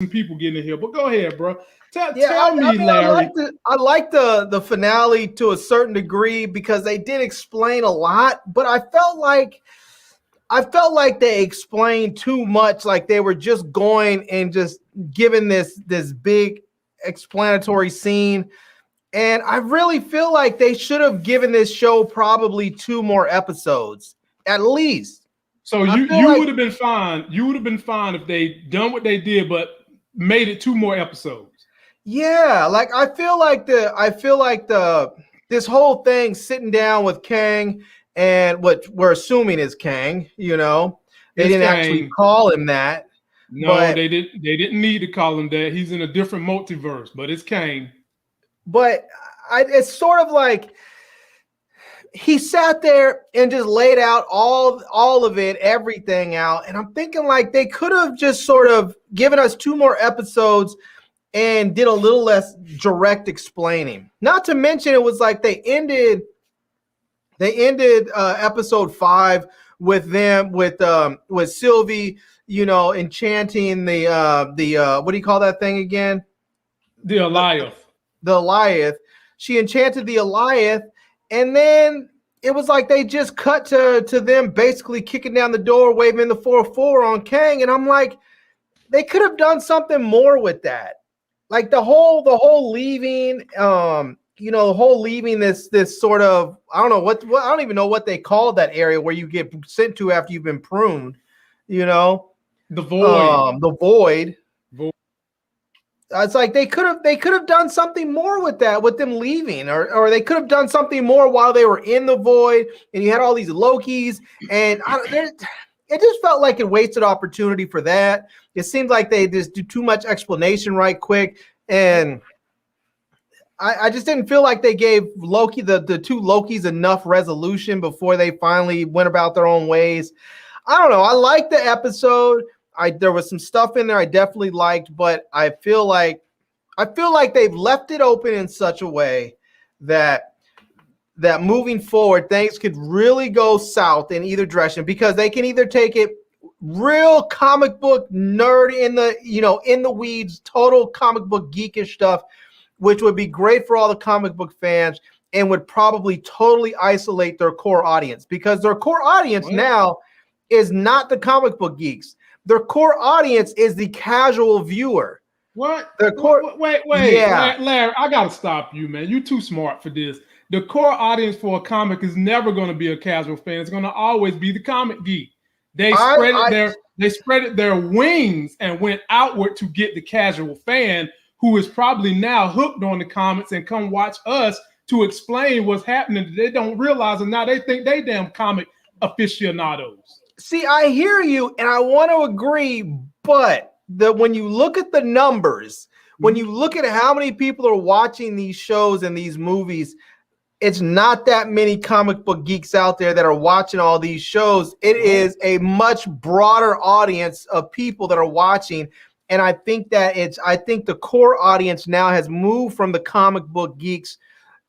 some people getting in here, but go ahead, bro. Yeah, Tell me, mean, Larry. I like the finale to a certain degree because they did explain a lot, but I felt like they explained too much. Like they were just going and just giving this big explanatory scene. And I really feel like they should have given this show probably 2 more episodes, at least. So you would have been fine. You would have been fine if they done what they did, but made it 2 more episodes. Yeah, like I feel like this whole thing sitting down with Kang and what we're assuming is Kang, they didn't actually call him that. No, they didn't. They didn't need to call him that. He's in a different multiverse, but it's Kang. But it's sort of like he sat there and just laid out all of it, everything out, and I'm thinking like they could have just sort of given us 2 more episodes and did a little less direct explaining. Not to mention, it was like they ended episode 5 with them with Sylvie, enchanting the what do you call that thing again? The Alioth. The Alioth. She enchanted the Alioth, and then it was like they just cut to them basically kicking down the door, waving the 4-4 on Kang, and I'm like, they could have done something more with that. Like the whole leaving, the whole leaving this sort of, I don't know what I don't even know what they call that area where you get sent to after you've been pruned, the void. The void. It's like they could have done something more with that, with them leaving, or they could have done something more while they were in the void, and you had all these Lokis, and it just felt like it wasted opportunity for that. It seems like they just do too much explanation right quick, and I just didn't feel like they gave Loki, the 2 Lokis, enough resolution before they finally went about their own ways. I don't know. I liked the episode. There was some stuff in there I definitely liked, but I feel like they've left it open in such a way that moving forward, things could really go south in either direction, because they can either take it real comic book nerd in the weeds, total comic book geekish stuff, which would be great for all the comic book fans and would probably totally isolate their core audience, because their core audience now is not the comic book geeks. Their core audience is the casual viewer. What? Wait. Yeah. Larry, I got to stop you, man. You're too smart for this. The core audience for a comic is never going to be a casual fan. It's going to always be the comic geek. They spread their wings and went outward to get the casual fan, who is probably now hooked on the comics and come watch us to explain what's happening. They don't realize it now. They think they damn comic aficionados. See, I hear you, and I want to agree, but when you look at the numbers, when you look at how many people are watching these shows and these movies, it's not that many comic book geeks out there that are watching all these shows. It is a much broader audience of people that are watching, and I think the core audience now has moved from the comic book geeks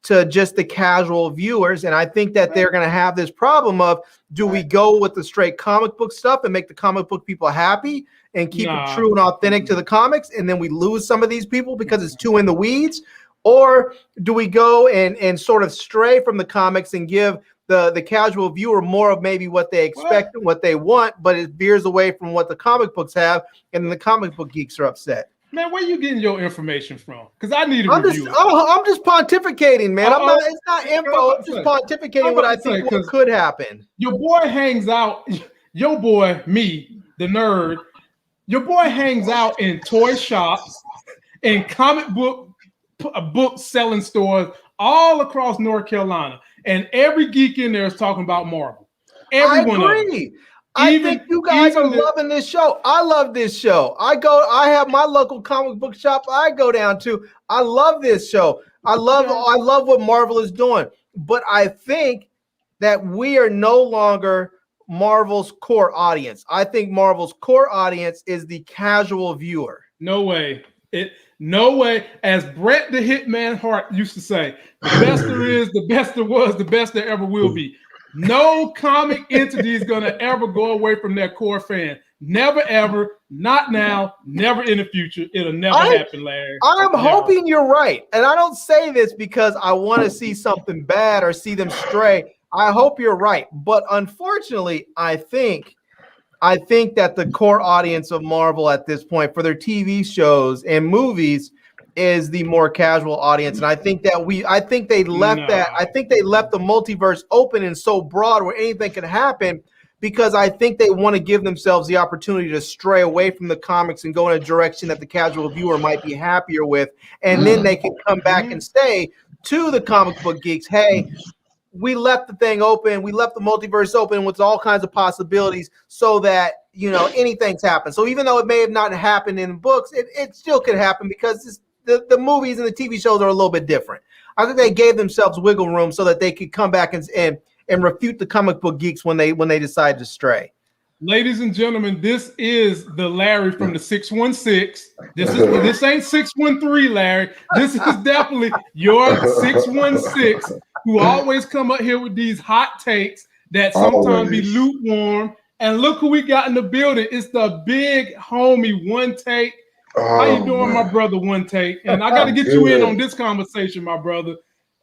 to just the casual viewers. And I think that they're going to have this problem of, do we go with the straight comic book stuff and make the comic book people happy and keep it true and authentic to the comics, and then we lose some of these people because it's too in the weeds? Or do we go and sort of stray from the comics and give the casual viewer more of maybe what they expect and what they want, but it veers away from what the comic books have, and then the comic book geeks are upset? Man, where are you getting your information from? Because I need to review it. I'm just pontificating, man. It's not info. I'm just pontificating what I think could happen. Your boy hangs out. Your boy, me, the nerd. Your boy hangs out in toy shops, in comic book selling stores all across North Carolina, and every geek in there is talking about Marvel. Everyone. I agree. I think you guys are loving this show. I love this show. I have my local comic book shop I go down to. I love this show. I love what Marvel is doing. But I think that we are no longer Marvel's core audience. I think Marvel's core audience is the casual viewer. No way. No way. As Bret the Hitman Hart used to say, the best there is, the best there was, the best there ever will be. No comic entity is going to ever go away from their core fan. Never, ever, not now, never in the future. It'll never happen, Larry. I'm hoping you're right. And I don't say this because I want to see something bad or see them stray. I hope you're right. But unfortunately, I think that the core audience of Marvel at this point for their TV shows and movies is the more casual audience. And I think they left the multiverse open and so broad where anything can happen, because I think they want to give themselves the opportunity to stray away from the comics and go in a direction that the casual viewer might be happier with. And then they can come back and say to the comic book geeks, hey, we left the thing open. We left the multiverse open with all kinds of possibilities so that, anything's happened. So even though it may have not happened in books, it still could happen because the movies and the TV shows are a little bit different. I think they gave themselves wiggle room so that they could come back and refute the comic book geeks when they decide to stray. Ladies and gentlemen, this is the Larry from the 616. This ain't 613, Larry. This is definitely your 616, who always come up here with these hot takes that sometimes be lukewarm. And look who we got in the building. It's the big homie One Take. How you doing, my brother One Take? And I got to get you in on this conversation, my brother.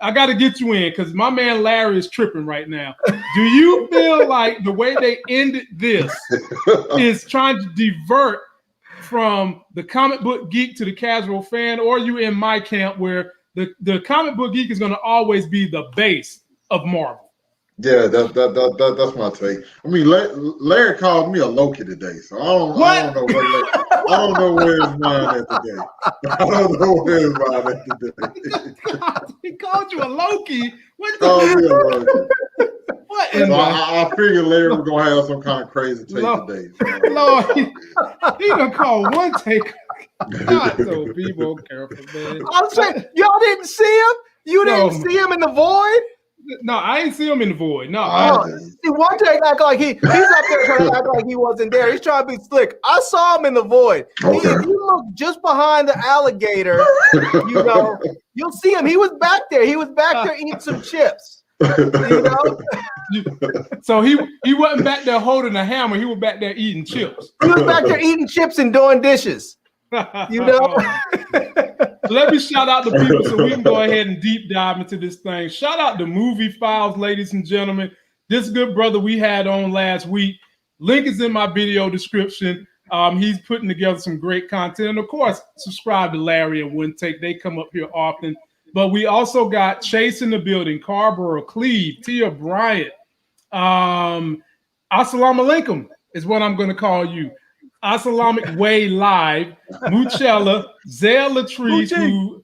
I got to get you in because my man Larry is tripping right now. Do you feel like the way they ended this is trying to divert from the comic book geek to the casual fan, or are you in my camp where the comic book geek is going to always be the base of Marvel? Yeah, that's my take. I mean, Larry called me a Loki today, so I don't know where his mind at today. I don't know where his mind at today. He called you a Loki. What? What? So I figured Larry was gonna have some kind of crazy take today. So. Lord, he gonna call One Take. God, so be more careful, man. I'm saying, y'all didn't see him. You didn't see him in the void. No, I ain't see him in the void. No, see, One Take act like he's up there trying to act like he wasn't there. He's trying to be slick. I saw him in the void. Okay. If you look just behind the alligator, you'll see him. He was back there. He was back there eating some chips. So he wasn't back there holding a hammer. He was back there eating chips. He was back there eating chips and doing dishes. Let me shout out the people so we can go ahead and deep dive into this thing. Shout out to Movie Files, ladies and gentlemen. This good brother we had on last week. Link is in my video description. He's putting together some great content. And of course, subscribe to Larry and One Take. They come up here often. But we also got Chase in the building, Carborough, Cleve, Tia Bryant. Assalamu alaikum is what I'm going to call you. Assalamu Way Live, Muchella, Zell Latrice, who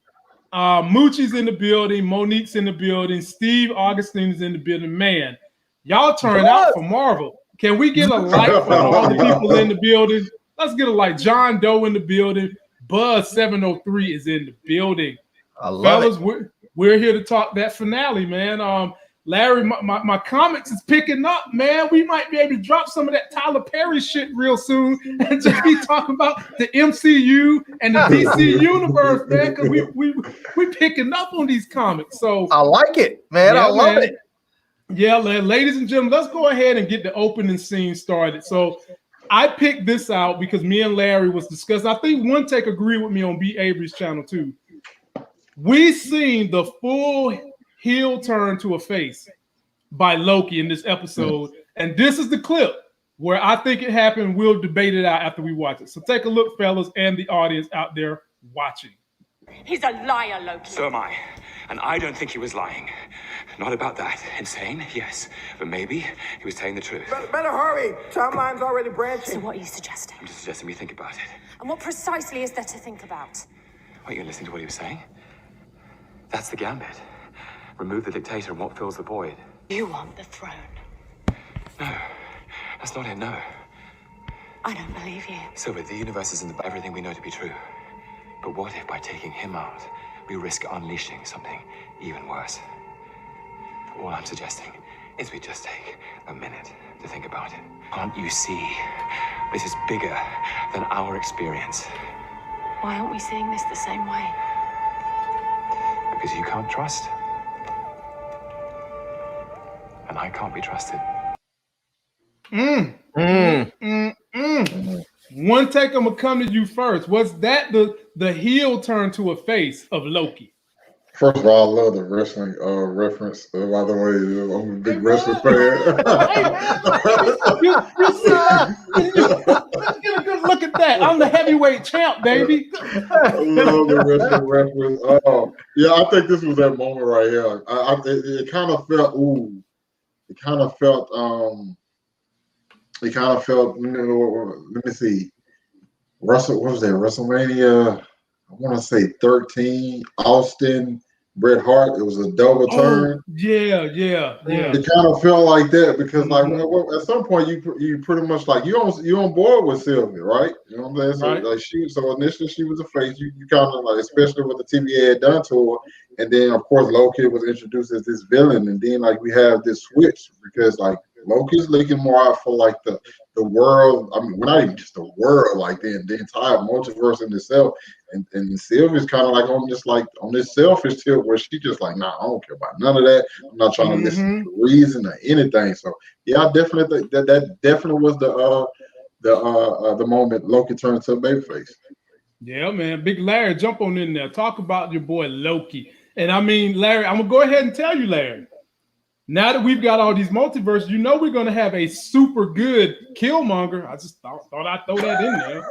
Moochie's in the building, Monique's in the building, Steve Augustine is in the building. Man, y'all turned out for Marvel. Can we get a like for all the people in the building? Let's get a like. John Doe in the building. Buzz 703 is in the building. I love Fellas, we're here to talk that finale, man. Larry, my comics is picking up, man. We might be able to drop some of that Tyler Perry shit real soon and just be talking about the MCU and the DC universe, man, because we picking up on these comics. So I like it, man. I love it. Yeah, ladies and gentlemen, let's go ahead and get the opening scene started. So I picked this out because me and Larry was discussing. I think One Take agreed with me on B. Avery's channel too. We seen the full heel turn to a face by Loki in this episode. And this is the clip where I think it happened. We'll debate it out after we watch it. So take a look, fellas, and the audience out there watching. He's a liar, Loki. So am I. And I don't think he was lying. Not about that. Insane? Yes. But maybe he was telling the truth. Better hurry. Timeline's already branching. So what are you suggesting? I'm just suggesting we think about it. And what precisely is there to think about? Are you listening to what he was saying? That's the gambit. Remove the dictator and what fills the void. You want the throne. No. That's not it, no. I don't believe you. Sylvie, the universe isn't about everything we know to be true. But what if by taking him out, we risk unleashing something even worse? All I'm suggesting is we just take a minute to think about it. Can't you see? This is bigger than our experience. Why aren't we seeing this the same way? Because you can't trust. And I can't be trusted. One take, I'm gonna come to you first. Was that the heel turn to a face of Loki? First of all, I love the wrestling reference. By the way, I'm a big wrestling fan. Hey man, you see that? Let's get a good look at that. I'm the heavyweight champ, baby. I love the wrestling reference. Yeah, I think this was that moment right here. It kind of felt It kind of felt. Let me see. What was that? WrestleMania. I want to say 13. Austin, Bret Hart. It was a double turn. Yeah. It kind of felt like that because, like, at some point, you pretty much like you on board with Sylvie, right? You know what I'm saying? So like initially she was a face. You kind of like, especially what the TVA had done to her, and then of course Loki was introduced as this villain, and then like we have this switch because like Loki's looking more out for like the world. I mean, we're not even just the world, like the entire multiverse in itself. And Sylvia's kind of like on this selfish tilt where she just like, nah, I don't care about none of that. I'm not trying to listen to reason or anything. So yeah, I definitely think that definitely was the moment Loki turned into a babyface. Yeah, man. Big Larry, jump on in there. Talk about your boy Loki. And I mean, Larry, I'm gonna go ahead and tell you, Larry. Now that we've got all these multiverses, you know we're going to have a super good Killmonger. I just thought I'd throw that in there.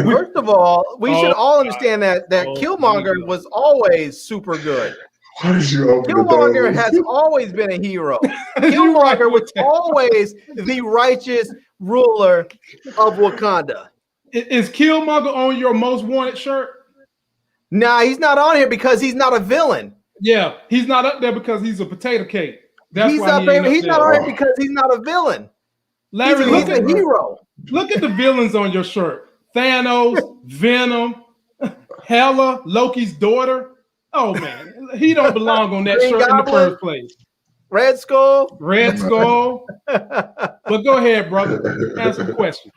First of all, we should all understand that Killmonger was always super good. Killmonger has always been a hero. Killmonger was always the righteous ruler of Wakanda. Is Killmonger on your most wanted shirt? Nah, he's not on here because he's not a villain. Yeah, he's not up there because he's a potato cake. That's he's why he's not on here because he's not a villain. Larry, he's a hero. Look at the villains on your shirt. Thanos, Venom, Hela, Loki's daughter. Oh man, he don't belong on that shirt in the first place. Red Skull. But go ahead, brother. Answer the question.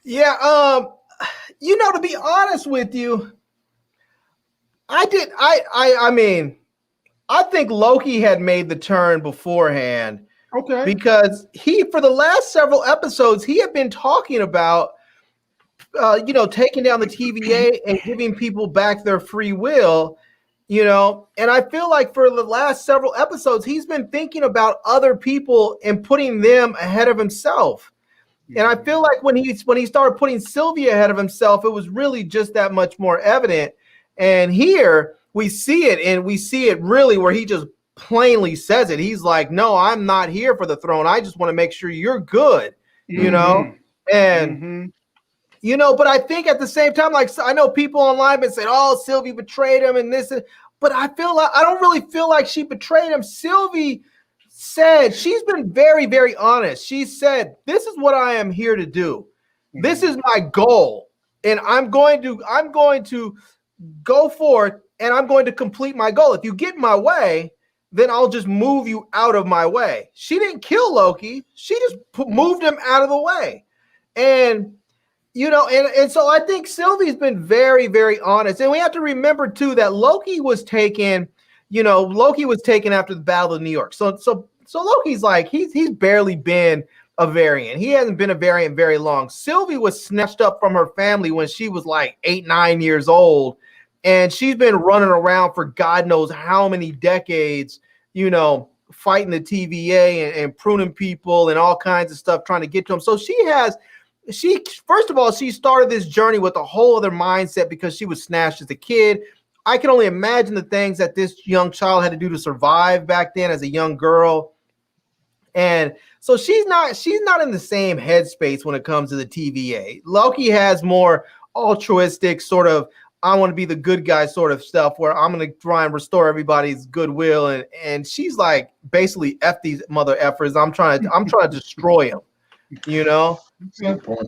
Yeah, to be honest with you, I mean, I think Loki had made the turn beforehand. Okay. Because for the last several episodes, he had been talking about, taking down the TVA and giving people back their free will, and I feel like for the last several episodes, he's been thinking about other people and putting them ahead of himself. And I feel like when he started putting Sylvie ahead of himself, it was really just that much more evident. And here we see it, and we see it really where he just plainly says it. He's like, no, I'm not here for the throne. I just want to make sure you're good, And, but I think at the same time, like, I know people online been saying, oh, Sylvie betrayed him and this, but I don't really feel like she betrayed him. Sylvie said, she's been very, very honest. She said, this is what I am here to do. This is my goal. And I'm going to go forth and I'm going to complete my goal. If you get in my way, then I'll just move you out of my way. She didn't kill Loki. She just moved him out of the way. And, and so I think Sylvie's been very, very honest. And we have to remember too, that Loki was taken after the Battle of New York. So Loki's like, he's barely been a variant. He hasn't been a variant very long. Sylvie was snatched up from her family when she was like 8-9 years old. And she's been running around for God knows how many decades, fighting the TVA and pruning people and all kinds of stuff, trying to get to them. So first of all, she started this journey with a whole other mindset because she was snatched as a kid. I can only imagine the things that this young child had to do to survive back then as a young girl. And so she's not in the same headspace when it comes to the TVA. Loki has more altruistic sort of, I want to be the good guy sort of stuff where I'm going to try and restore everybody's goodwill. And she's like, basically, F these mother effers. I'm trying to destroy them, Good point.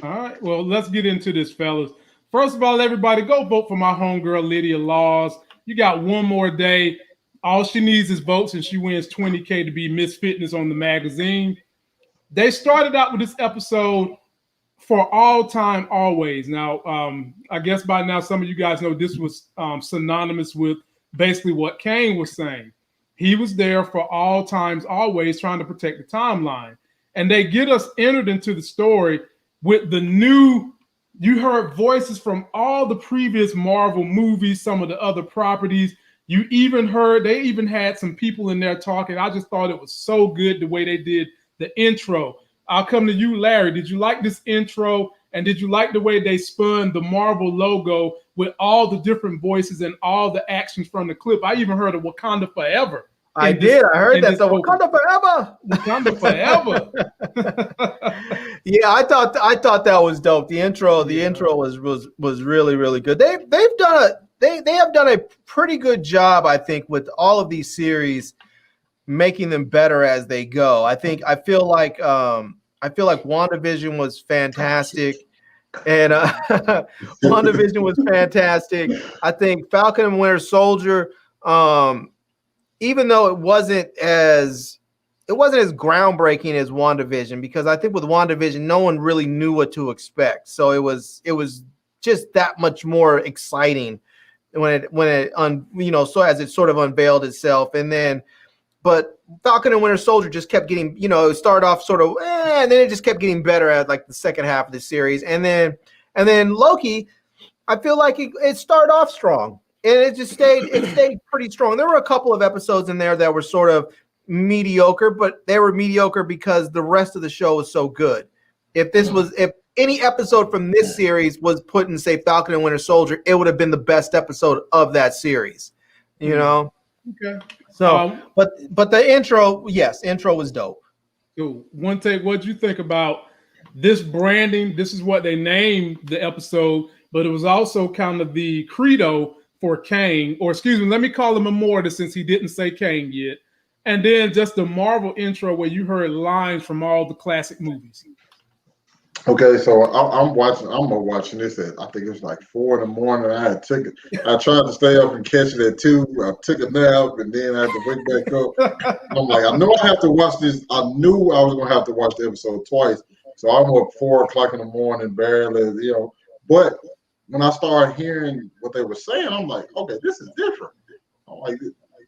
All right. Well, let's get into this, fellas. First of all, everybody go vote for my homegirl, Lydia Laws. You got one more day. All she needs is votes, and she wins $20K to be Miss Fitness on the magazine. They started out with this episode for all time, always. Now, I guess by now some of you guys know this was synonymous with basically what Kang was saying. He was there for all times, always trying to protect the timeline. and they get us entered into the story with the new. You heard voices from all the previous Marvel movies, some of the other properties. You even heard, they even had some people in there talking. I just thought it was so good the way they did the intro. I'll come to you, Larry. Did you like this intro? And did you like the way they spun the Marvel logo with all the different voices and all the actions from the clip? I even heard of Wakanda Forever. I did. I heard that. The Wakanda Forever. Wakanda Forever. Yeah, I thought that was dope. The intro was really, really good. They have done a pretty good job, I think, with all of these series, making them better as they go. I feel like WandaVision was fantastic. And WandaVision was fantastic. I think Falcon and Winter Soldier, even though it wasn't as groundbreaking as WandaVision, because I think with WandaVision, no one really knew what to expect. So it was just that much more exciting when it so as it sort of unveiled itself. But Falcon and Winter Soldier just kept getting, it started off sort of, and then it just kept getting better at like the second half of the series. And then Loki, I feel like it started off strong and it stayed pretty strong. There were a couple of episodes in there that were sort of mediocre, but they were mediocre because the rest of the show was so good. If any episode from this series was put in, say, Falcon and Winter Soldier, it would have been the best episode of that series, Okay. So, but the intro was dope. So, one take, what'd you think about this branding? This is what they named the episode, but it was also kind of the credo for Kang, or excuse me, let me call him Immortus since he didn't say Kang yet. And then just the Marvel intro where you heard lines from all the classic movies. Okay, so I'm watching this at, I think it was like 4 in the morning. I tried to stay up and catch it at 2. I took a nap and then I had to wake back up. I'm like, I know I have to watch this. I knew I was gonna have to watch the episode twice. So I'm up 4 o'clock in the morning, barely, But when I started hearing what they were saying, I'm like, okay, this is different. I'm like,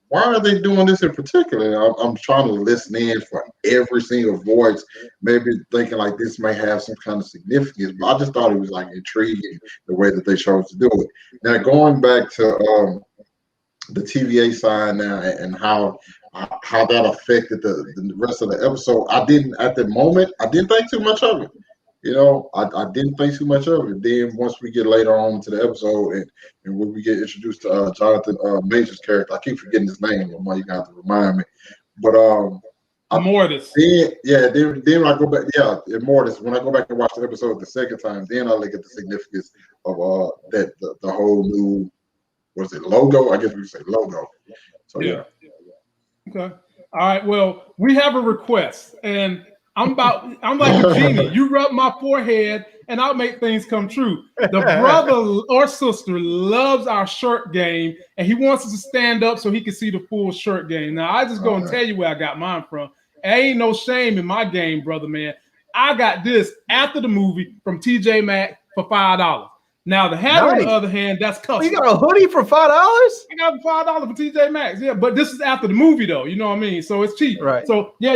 why are they doing this in particular? I'm trying to listen in for every single voice, maybe thinking like this may have some kind of significance, but I just thought it was like intriguing the way that they chose to do it. Now, going back to the TVA sign now and how that affected the rest of the episode, I didn't think too much of it. I didn't think too much of it. Then once we get later on to the episode and when we get introduced to Jonathan Major's character, I keep forgetting his name. Lamar, you got to remind me. But Immortus. Then when I go back, Immortus. When I go back and watch the episode the second time, then I look at the significance of the whole new, what is it, logo? I guess we could say logo. So yeah. Okay. All right. Well, we have a request, and I'm like a genie. You rub my forehead and I'll make things come true. The brother or sister loves our shirt game and he wants us to stand up so he can see the full shirt game. Now, I just gonna tell you where I got mine from. There ain't no shame in my game, brother, man. I got this after the movie from TJ Maxx for $5. Now, the hat, on the other hand, that's custom. You got a hoodie for $5? I got $5 for TJ Maxx. Yeah, but this is after the movie, though. You know what I mean? So it's cheap. Right. So yeah.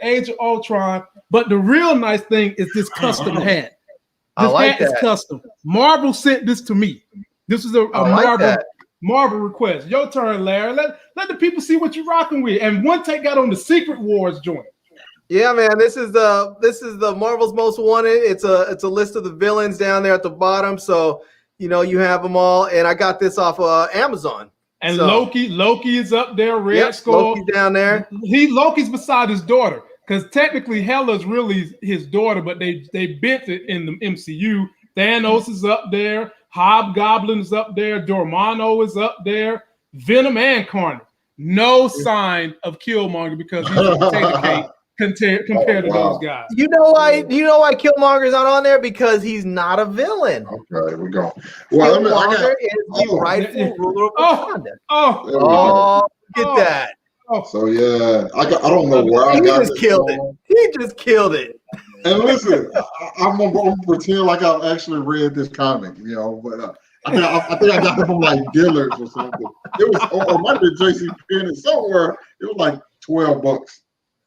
Age of Ultron. But the real nice thing is this custom hat. This hat is custom. Marvel sent this to me. This is a Marvel request. Your turn, Larry. Let the people see what you're rocking with. And one take got on the Secret Wars joint. Yeah, man, this is the Marvel's Most Wanted. It's a list of the villains down there at the bottom. So, you have them all. And I got this off Amazon. And Loki is up there, Red Skull. Loki's down there. Loki's beside his daughter. Because technically Hela's really his daughter, but they bent it in the MCU. Thanos is up there. Hobgoblin is up there. Dormammu is up there. Venom and Carnage. No sign of Killmonger because he's a potato cake. Compared to those guys. You know why Killmonger's not on there? Because he's not a villain. Okay, we're going. Well, Killmonger is the rightful ruler of Wakanda. Get that. So yeah, I don't know where I got this. He just killed it. And listen, I'm gonna pretend like I've actually read this comic, but I think I got it from like Dillard's or something. It was, or it might be JC Penney somewhere. It was like $12.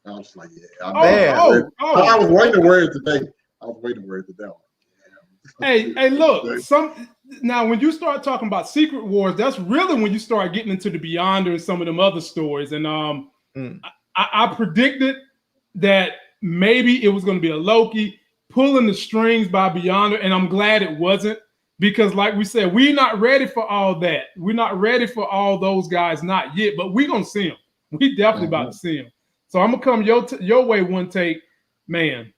I was like, yeah. I was waiting to wear it today. I was waiting to wear it today. Hey, look, now when you start talking about Secret Wars, that's really when you start getting into the Beyonder and some of them other stories. And I predicted that maybe it was going to be a Loki pulling the strings by Beyonder, and I'm glad it wasn't, because like we said, we're not ready for all that. We're not ready for all those guys, not yet, but we're going to see them. We definitely about to see them. So I'm going to come your way one take, man.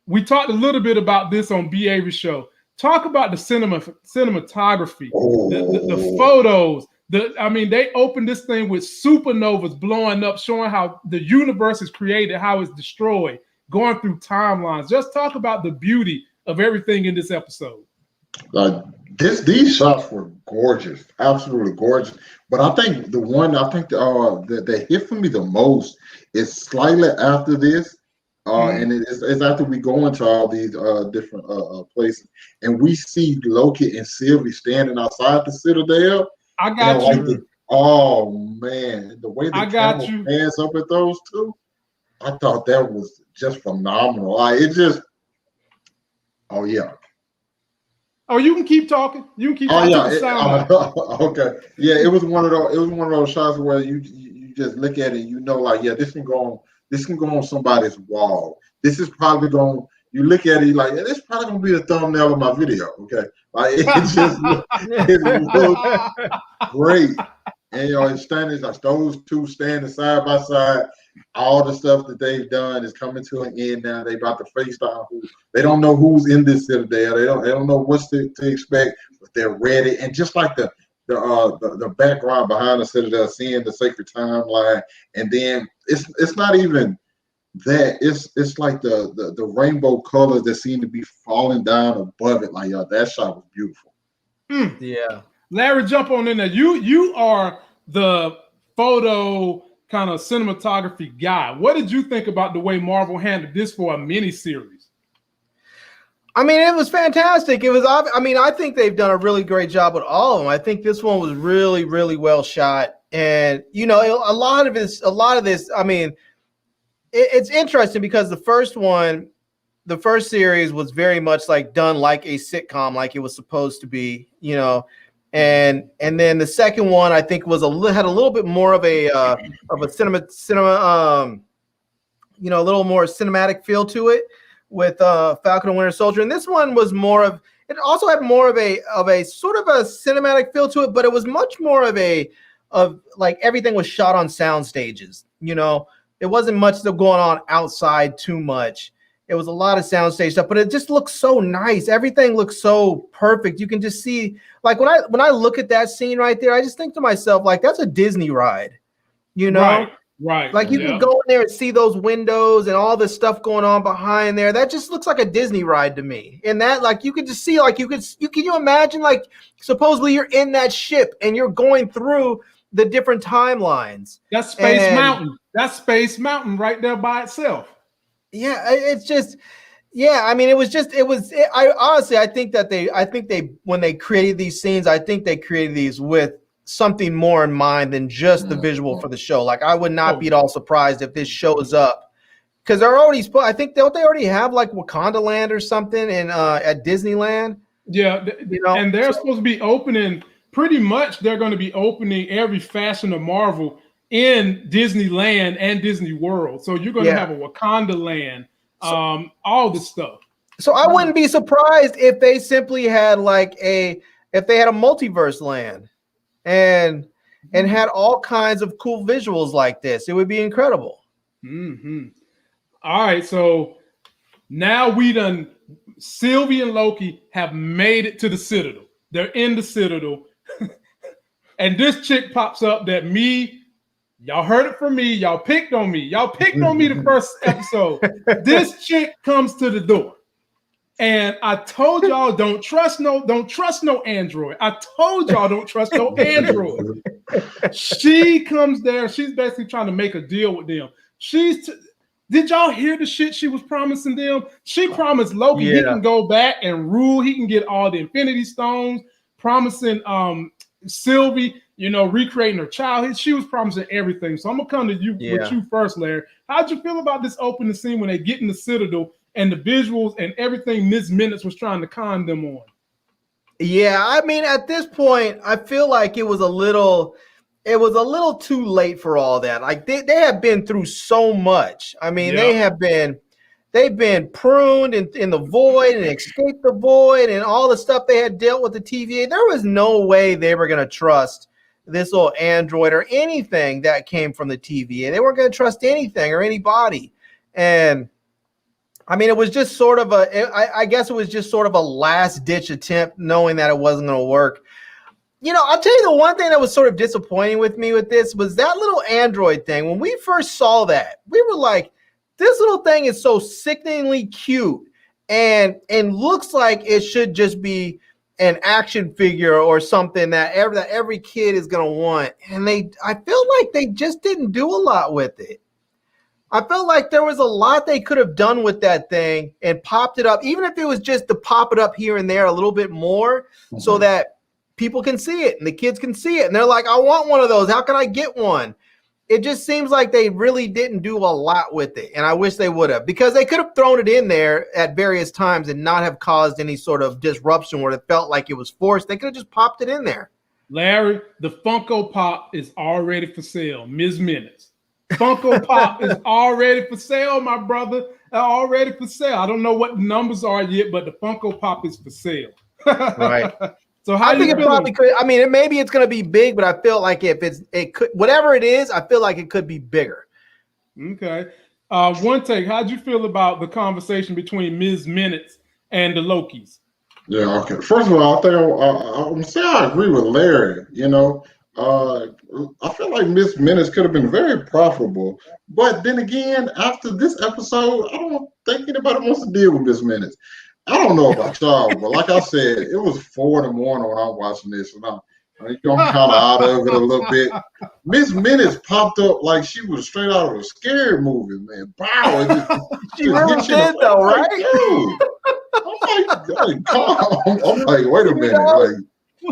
We talked a little bit about this on B. Avery's show. Talk about the cinematography, the photos. They opened this thing with supernovas blowing up, showing how the universe is created, how it's destroyed, going through timelines. Just talk about the beauty of everything in this episode. These shots were gorgeous, absolutely gorgeous. But I think that hit for me the most is slightly after this. And it's after we go into all these different places, and we see Loki and Sylvie standing outside the Citadel. I got you. Oh man, the way the camera pans up at those two, I thought that was just phenomenal. Oh yeah. Oh, you can keep talking. You can keep talking. Okay. Yeah, it was one of those shots where you just look at it and you know, like, yeah, this can go on somebody's wall. This is probably going. You look at it, you're like, yeah, this is probably gonna be the thumbnail of my video. Okay, like it just looks great. And it's standing like those two standing side by side. All the stuff that they've done is coming to an end now. They about to face down. They don't know who's in this Citadel. They don't know what to expect, but they're ready. And just like the background behind the Citadel, seeing the sacred timeline, and then it's not even that. It's like the rainbow colors that seem to be falling down above it. Like, that shot was beautiful. Yeah, Larry, jump on in there. You are the photo kind of cinematography guy. What did you think about the way Marvel handled this for a mini-series? I mean, it was fantastic. It was. I think they've done a really great job with all of them. I think this one was really, really well shot, and a lot of this. I mean, it's interesting because the first series was very much like done like a sitcom, like it was supposed to be, and then the second one I think had a little bit more of a cinema, a little more cinematic feel to it with Falcon and Winter Soldier, and this one was more of. It also had more of a sort of a cinematic feel to it, but it was much more of like everything was shot on sound stages. It wasn't much going on outside too much. It was a lot of soundstage stuff, but it just looks so nice. Everything looks so perfect. You can just see, like when I look at that scene right there, I just think to myself, like, that's a Disney ride, Right. Like you can go in there and see those windows and all the stuff going on behind there. That just looks like a Disney ride to me. And that, like, you could just see, like, can you imagine, like, supposedly you're in that ship and you're going through the different timelines. That's Space Mountain. That's Space Mountain right there by itself. Yeah, it's just, I mean, I honestly, I think they, when they created these scenes, I think they created these with something more in mind than just the visual for the show. Like, I would not be at all surprised if this shows up, because they're already, I think, don't they already have like Wakanda Land or something at Disneyland? Yeah, and they're supposed to be opening, pretty much they're going to be opening every fashion of Marvel in Disneyland and Disney World. So you're going to have a Wakanda Land, all this stuff. So I wouldn't be surprised if they simply had if they had a multiverse land and had all kinds of cool visuals like this. It would be incredible. Mm-hmm. All right, so now Sylvie and Loki have made it to the Citadel. They're in the Citadel. And this chick pops up that y'all heard it from me. Y'all picked on me. Y'all picked on me the first episode. This chick comes to the door. And I told y'all don't trust no android. I told y'all don't trust no android. She comes there. She's basically trying to make a deal with them. Did y'all hear the shit she was promising them? She promised Loki he can go back and rule. He can get all the Infinity Stones. Promising Sylvie, recreating her childhood. She was promising everything. So I'm gonna come to you with you first, Larry. How'd you feel about this opening scene when they get in the Citadel and the visuals and everything Ms. Minutes was trying to con them on? Yeah, I mean, at this point, I feel like it was a little too late for all that. Like they have been through so much. I mean, they've been pruned in the void and escaped the void and all the stuff they had dealt with the TVA. There was no way they were going to trust this little android or anything that came from the TVA. They weren't going to trust anything or anybody. And I mean, it was just sort of I guess it was just sort of a last ditch attempt, knowing that it wasn't going to work. I'll tell you the one thing that was sort of disappointing with me with this was that little android thing. When we first saw that, we were like, this little thing is so sickeningly cute and looks like it should just be an action figure or something that every kid is going to want. And I feel like they just didn't do a lot with it. I felt like there was a lot they could have done with that thing and popped it up, even if it was just to pop it up here and there a little bit more so that people can see it and the kids can see it. And they're like, I want one of those. How can I get one? It just seems like they really didn't do a lot with it. And I wish they would have, because they could have thrown it in there at various times and not have caused any sort of disruption where it felt like it was forced. They could have just popped it in there. Larry, the Funko Pop is already for sale. Ms. Minutes. Funko Pop is already for sale, my brother. Already for sale. I don't know what the numbers are yet, but the Funko Pop is for sale. Right. So how I think it probably could. I mean, maybe it's going to be big, but I feel like it could, whatever it is, I feel like it could be bigger. Okay. One take. How'd you feel about the conversation between Ms. Minutes and the Lokis? Yeah. Okay. First of all, I think I'm saying I agree with Larry. I feel like Miss Minutes could have been very profitable, but then again, after this episode, I don't think anybody wants to deal with Miss Minutes. I don't know about y'all, but like I said, it was 4 in the morning when I'm watching this, and I'm kind of out of it a little bit. Miss Minutes popped up like she was straight out of a scary movie, man. Wow, she really did though, right? I'm like, wait a minute,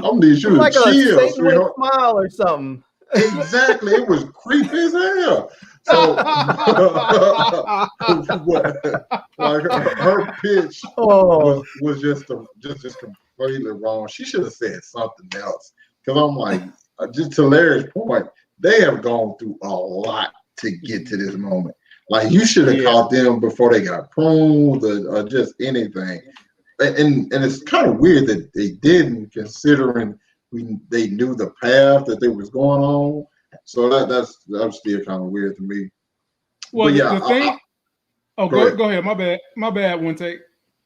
I'm need you like to chill, sweetheart. Smile or something. Exactly, it was creepy as hell. So, like her pitch was just completely wrong. She should have said something else. Because I'm like, just to Larry's point, they have gone through a lot to get to this moment. Like you should have caught them before they got pruned or just anything. And it's kind of weird that they didn't, considering they knew the path that they was going on. So that's still kind of weird to me. Well, the thing. Go ahead. My bad. One take.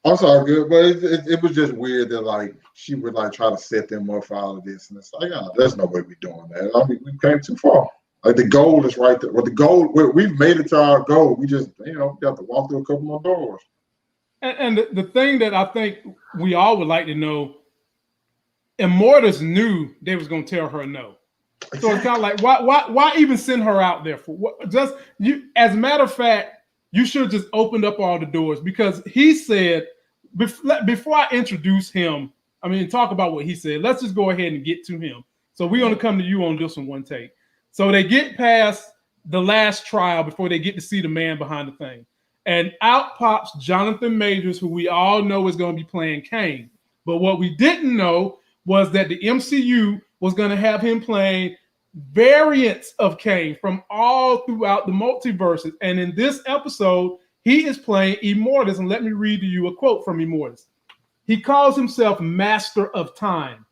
I'm sorry, good, but it was just weird that like she would like try to set them up for all of this, and it's like, there's no way we're doing that. I mean, we came too far. Like the goal is right there. Well, the goal, we've made it to our goal. We just, we have to walk through a couple more doors. And the thing that I think we all would like to know, Immortus knew they was going to tell her no. Exactly. So it's kind of like, why even send her out there for what? Just you. As a matter of fact, you should have just opened up all the doors, because he said before I introduce him. I mean, talk about what he said. Let's just go ahead and get to him. So we're going to come to you on this one take. So they get past the last trial before they get to see the man behind the thing. And out pops Jonathan Majors, who we all know is going to be playing Kang. But what we didn't know was that the MCU was going to have him playing variants of Kang from all throughout the multiverses. And in this episode, he is playing Immortus. And let me read to you a quote from Immortus. He calls himself Master of Time,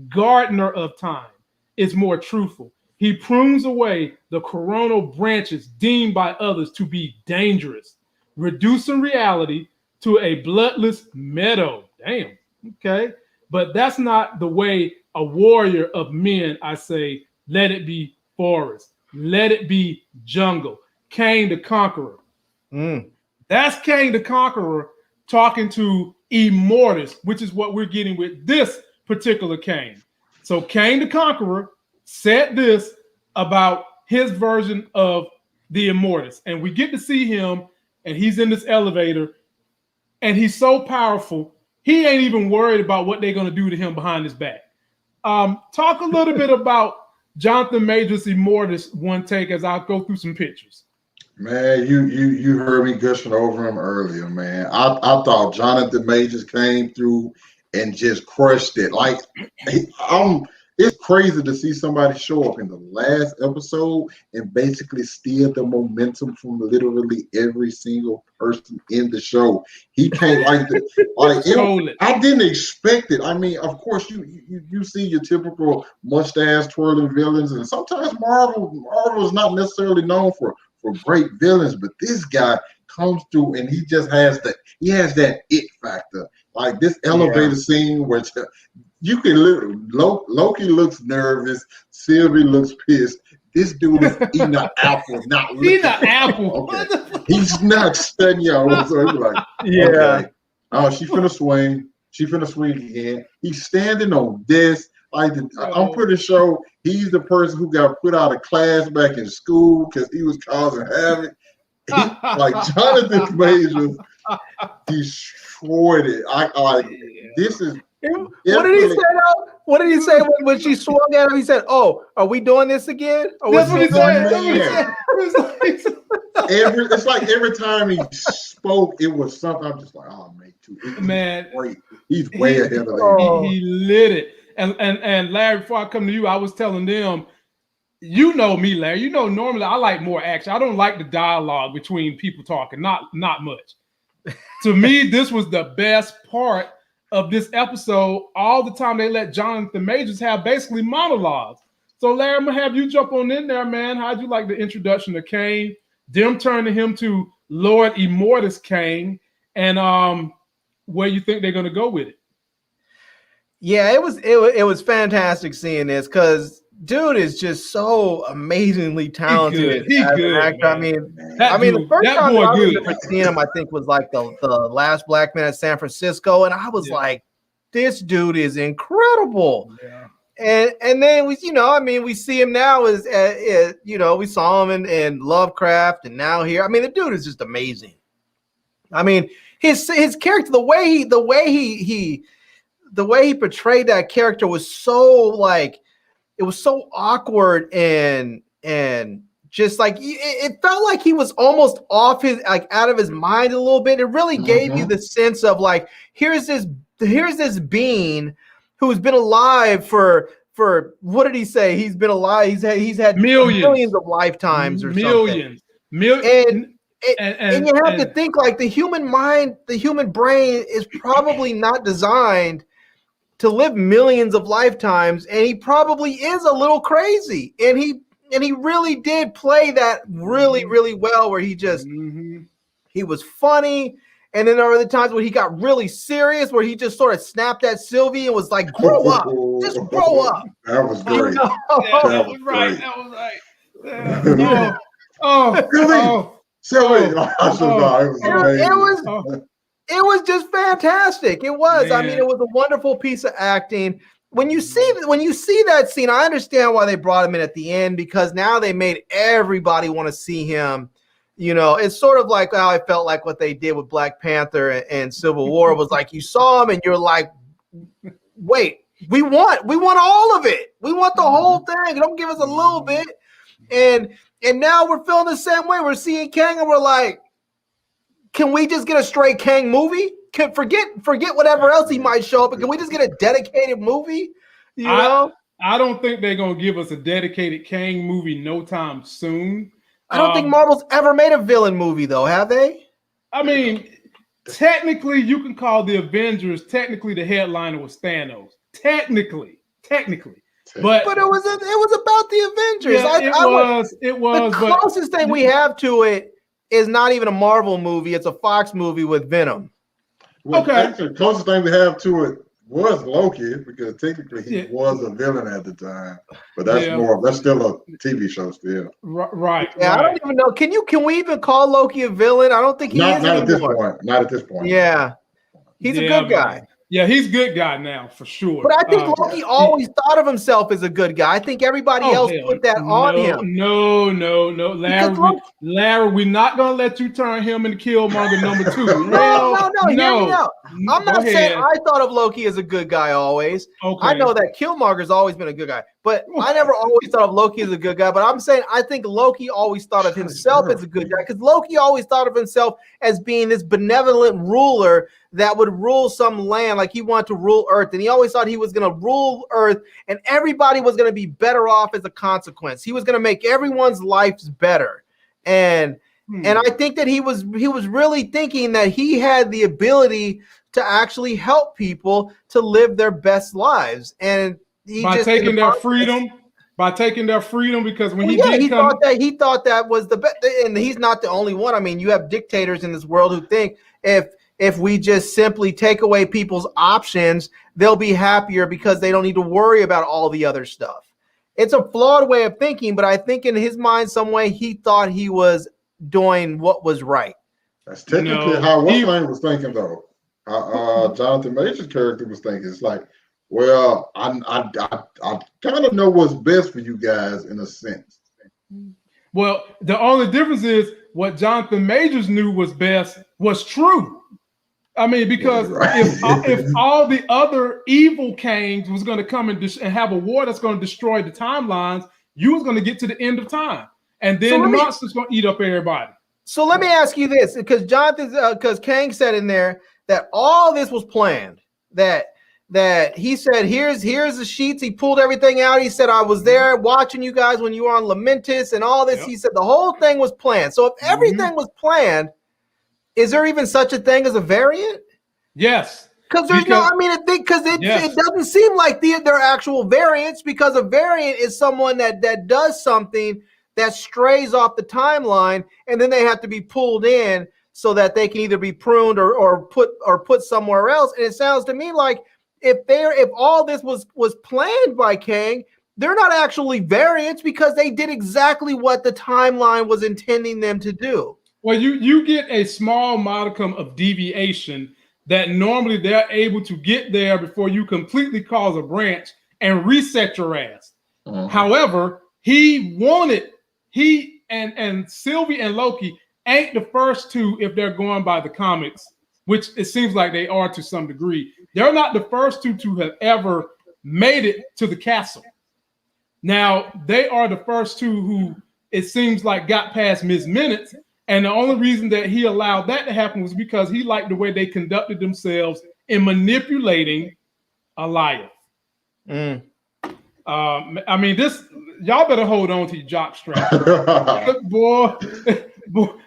Gardener of Time. It's more truthful. He prunes away the coronal branches deemed by others to be dangerous, reducing reality to a bloodless meadow. Damn. Okay. But that's not the way a warrior of men, I say, let it be forest. Let it be jungle. Kang the Conqueror. That's Kang the Conqueror talking to Immortus, which is what we're getting with this particular Kang. So Kang the Conqueror said this about his version of the Immortus. And we get to see him, and he's in this elevator, and he's so powerful, he ain't even worried about what they're going to do to him behind his back. Talk a little bit about Jonathan Majors Immortus, one take, as I'll go through some pictures. Man, you heard me gushing over him earlier, man. I thought Jonathan Majors came through and just crushed it. Like, it's crazy to see somebody show up in the last episode and basically steal the momentum from literally every single person in the show. He came I didn't expect it. I mean, of course, you see your typical mustache twirling villains, and sometimes Marvel is not necessarily known for great villains, but this guy comes through and he just has that it factor. Like this elevator scene where you can literally Loki looks nervous, Sylvie looks pissed. This dude is eating an apple, not eating an apple. Okay. He's not studying y'all. So he's like, okay. Oh, she finna swing. She finna swing again. He's standing on this. I'm pretty sure he's the person who got put out of class back in school because he was causing havoc. Like Jonathan Majors destroyed it. This is. What did he say? What did he say when she swung at him? He said, "Oh, are we doing this again?" That's what he said. It's like every time he spoke, it was something. I'm just like, oh man, great. He's way ahead of that. He lit it. And Larry, before I come to you, I was telling them, you know me, Larry. You know, normally I like more action. I don't like the dialogue between people talking. Not much. To me, this was the best part of this episode. All the time they let Jonathan Majors have basically monologues. So Larry, I'm gonna have you jump on in there, man. How'd you like the introduction to Kang? Them turning him to Lord Immortus Kang, and where you think they're gonna go with it? Yeah, it was fantastic seeing this because dude is just so amazingly talented. He's good. Actor. I mean, the first time I remember seeing him, I think was like the Last Black Man at San Francisco, and I was like, this dude is incredible. Yeah. And then we see him now as we saw him in Lovecraft, and now here. I mean, the dude is just amazing. I mean, his character, the way he portrayed that character was so it was so awkward and just like it felt like he was almost off his out of his mind a little bit. It really gave you the sense of like, here's this being who's been alive for what did he say? He's been alive. He's had millions of lifetimes or something. And you have to think like the human mind, the human brain is probably not designed to live millions of lifetimes, and he probably is a little crazy. And he really did play that really, really well, where he just he was funny. And then there were the times when he got really serious, where he just sort of snapped at Sylvie and was like, grow up, just grow up. That was great. That was right. Sylvie. It was just fantastic. It was. Man. I mean, it was a wonderful piece of acting. When you see that scene, I understand why they brought him in at the end, because now they made everybody want to see him. You know, it's sort of like how I felt like what they did with Black Panther and Civil War was like, you saw him and you're like, wait, we want all of it. We want the whole thing. Don't give us a little bit. And now we're feeling the same way. We're seeing Kang and we're like, can we just get a straight Kang movie? Forget whatever else he might show up, and can we just get a dedicated movie? You know? I don't think they're gonna give us a dedicated Kang movie no time soon. I don't think Marvel's ever made a villain movie, though, have they? I mean, technically, you can call the Avengers. Technically, the headliner was Thanos. Technically, but it was about the Avengers. Yeah, it was. The closest thing we have to it is not even a Marvel movie. It's a Fox movie with Venom. Well, actually, the closest thing we have to it was Loki, because technically he was a villain at the time. But that's still a TV show still. Right. Yeah, I don't even know. Can we even call Loki a villain? I don't think he is anymore. Not at this point. Yeah. He's a good guy. Yeah, he's a good guy now for sure. But I think Loki always thought of himself as a good guy. I think everybody else put that on him. No, Larry, we're not gonna let you turn him into Killmonger number 2. No. Hear me out. I'm not saying I thought of Loki as a good guy always. Okay. I know that Killmonger's always been a good guy, but I never always thought of Loki as a good guy. But I'm saying I think Loki always thought of himself as a good guy because Loki always thought of himself as being this benevolent ruler that would rule some land, like he wanted to rule Earth, and he always thought he was going to rule Earth, and everybody was going to be better off as a consequence. He was going to make everyone's lives better, and I think that he was really thinking that he had the ability to actually help people to live their best lives, and by taking their freedom. Because when he thought that was the best, and he's not the only one. I mean, you have dictators in this world who think if we just simply take away people's options, they'll be happier because they don't need to worry about all the other stuff. It's a flawed way of thinking, but I think in his mind, some way he thought he was doing what was right. That's technically how Wolfgang was thinking, though. Jonathan Major's character was thinking. It's like, well, I kind of know what's best for you guys in a sense. Well, the only difference is what Jonathan Majors knew was best was true. I mean, because if all the other evil Kangs was going to come and have a war that's going to destroy the timelines, you was going to get to the end of time, and then the monster's going to eat up everybody. So let me ask you this, because because Kang said in there that all this was planned. That he said, here's the sheets. He pulled everything out. He said, I was there watching you guys when you were on Lamentus and all this. Yep. He said the whole thing was planned. So if everything was planned, is there even such a thing as a variant? Yes. Because it doesn't seem like they're actual variants, because a variant is someone that does something that strays off the timeline, and then they have to be pulled in so that they can either be pruned or put somewhere else. And it sounds to me like if all this was planned by Kang, they're not actually variants because they did exactly what the timeline was intending them to do. Well, you get a small modicum of deviation that normally they're able to get there before you completely cause a branch and reset your ass. Uh-huh. However, he and Sylvie and Loki ain't the first two, if they're going by the comics, which it seems like they are to some degree. They're not the first two to have ever made it to the castle. Now, they are the first two who, it seems like, got past Ms. Minutes. And the only reason that he allowed that to happen was because he liked the way they conducted themselves in manipulating Alioth. I mean, y'all better hold on to your jock strap. Boy,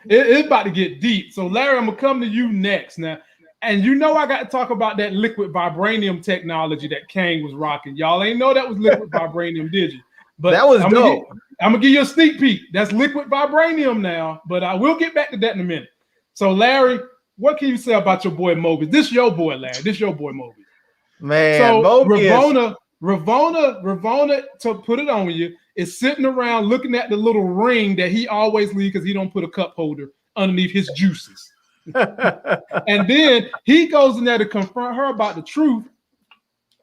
it's about to get deep. So, Larry, I'm going to come to you next now. And you know I got to talk about that liquid vibranium technology that Kang was rocking. Y'all ain't know that was liquid vibranium, did you? But that was dope. I'm going to give you a sneak peek. That's liquid vibranium now, but I will get back to that in a minute. So, Larry, what can you say about your boy Mobius? This your boy, Larry. This your boy Mobius. Man, so Mobius. Ravonna, to put it on you, is sitting around looking at the little ring that he always leaves because he don't put a cup holder underneath his juices. And then he goes in there to confront her about the truth.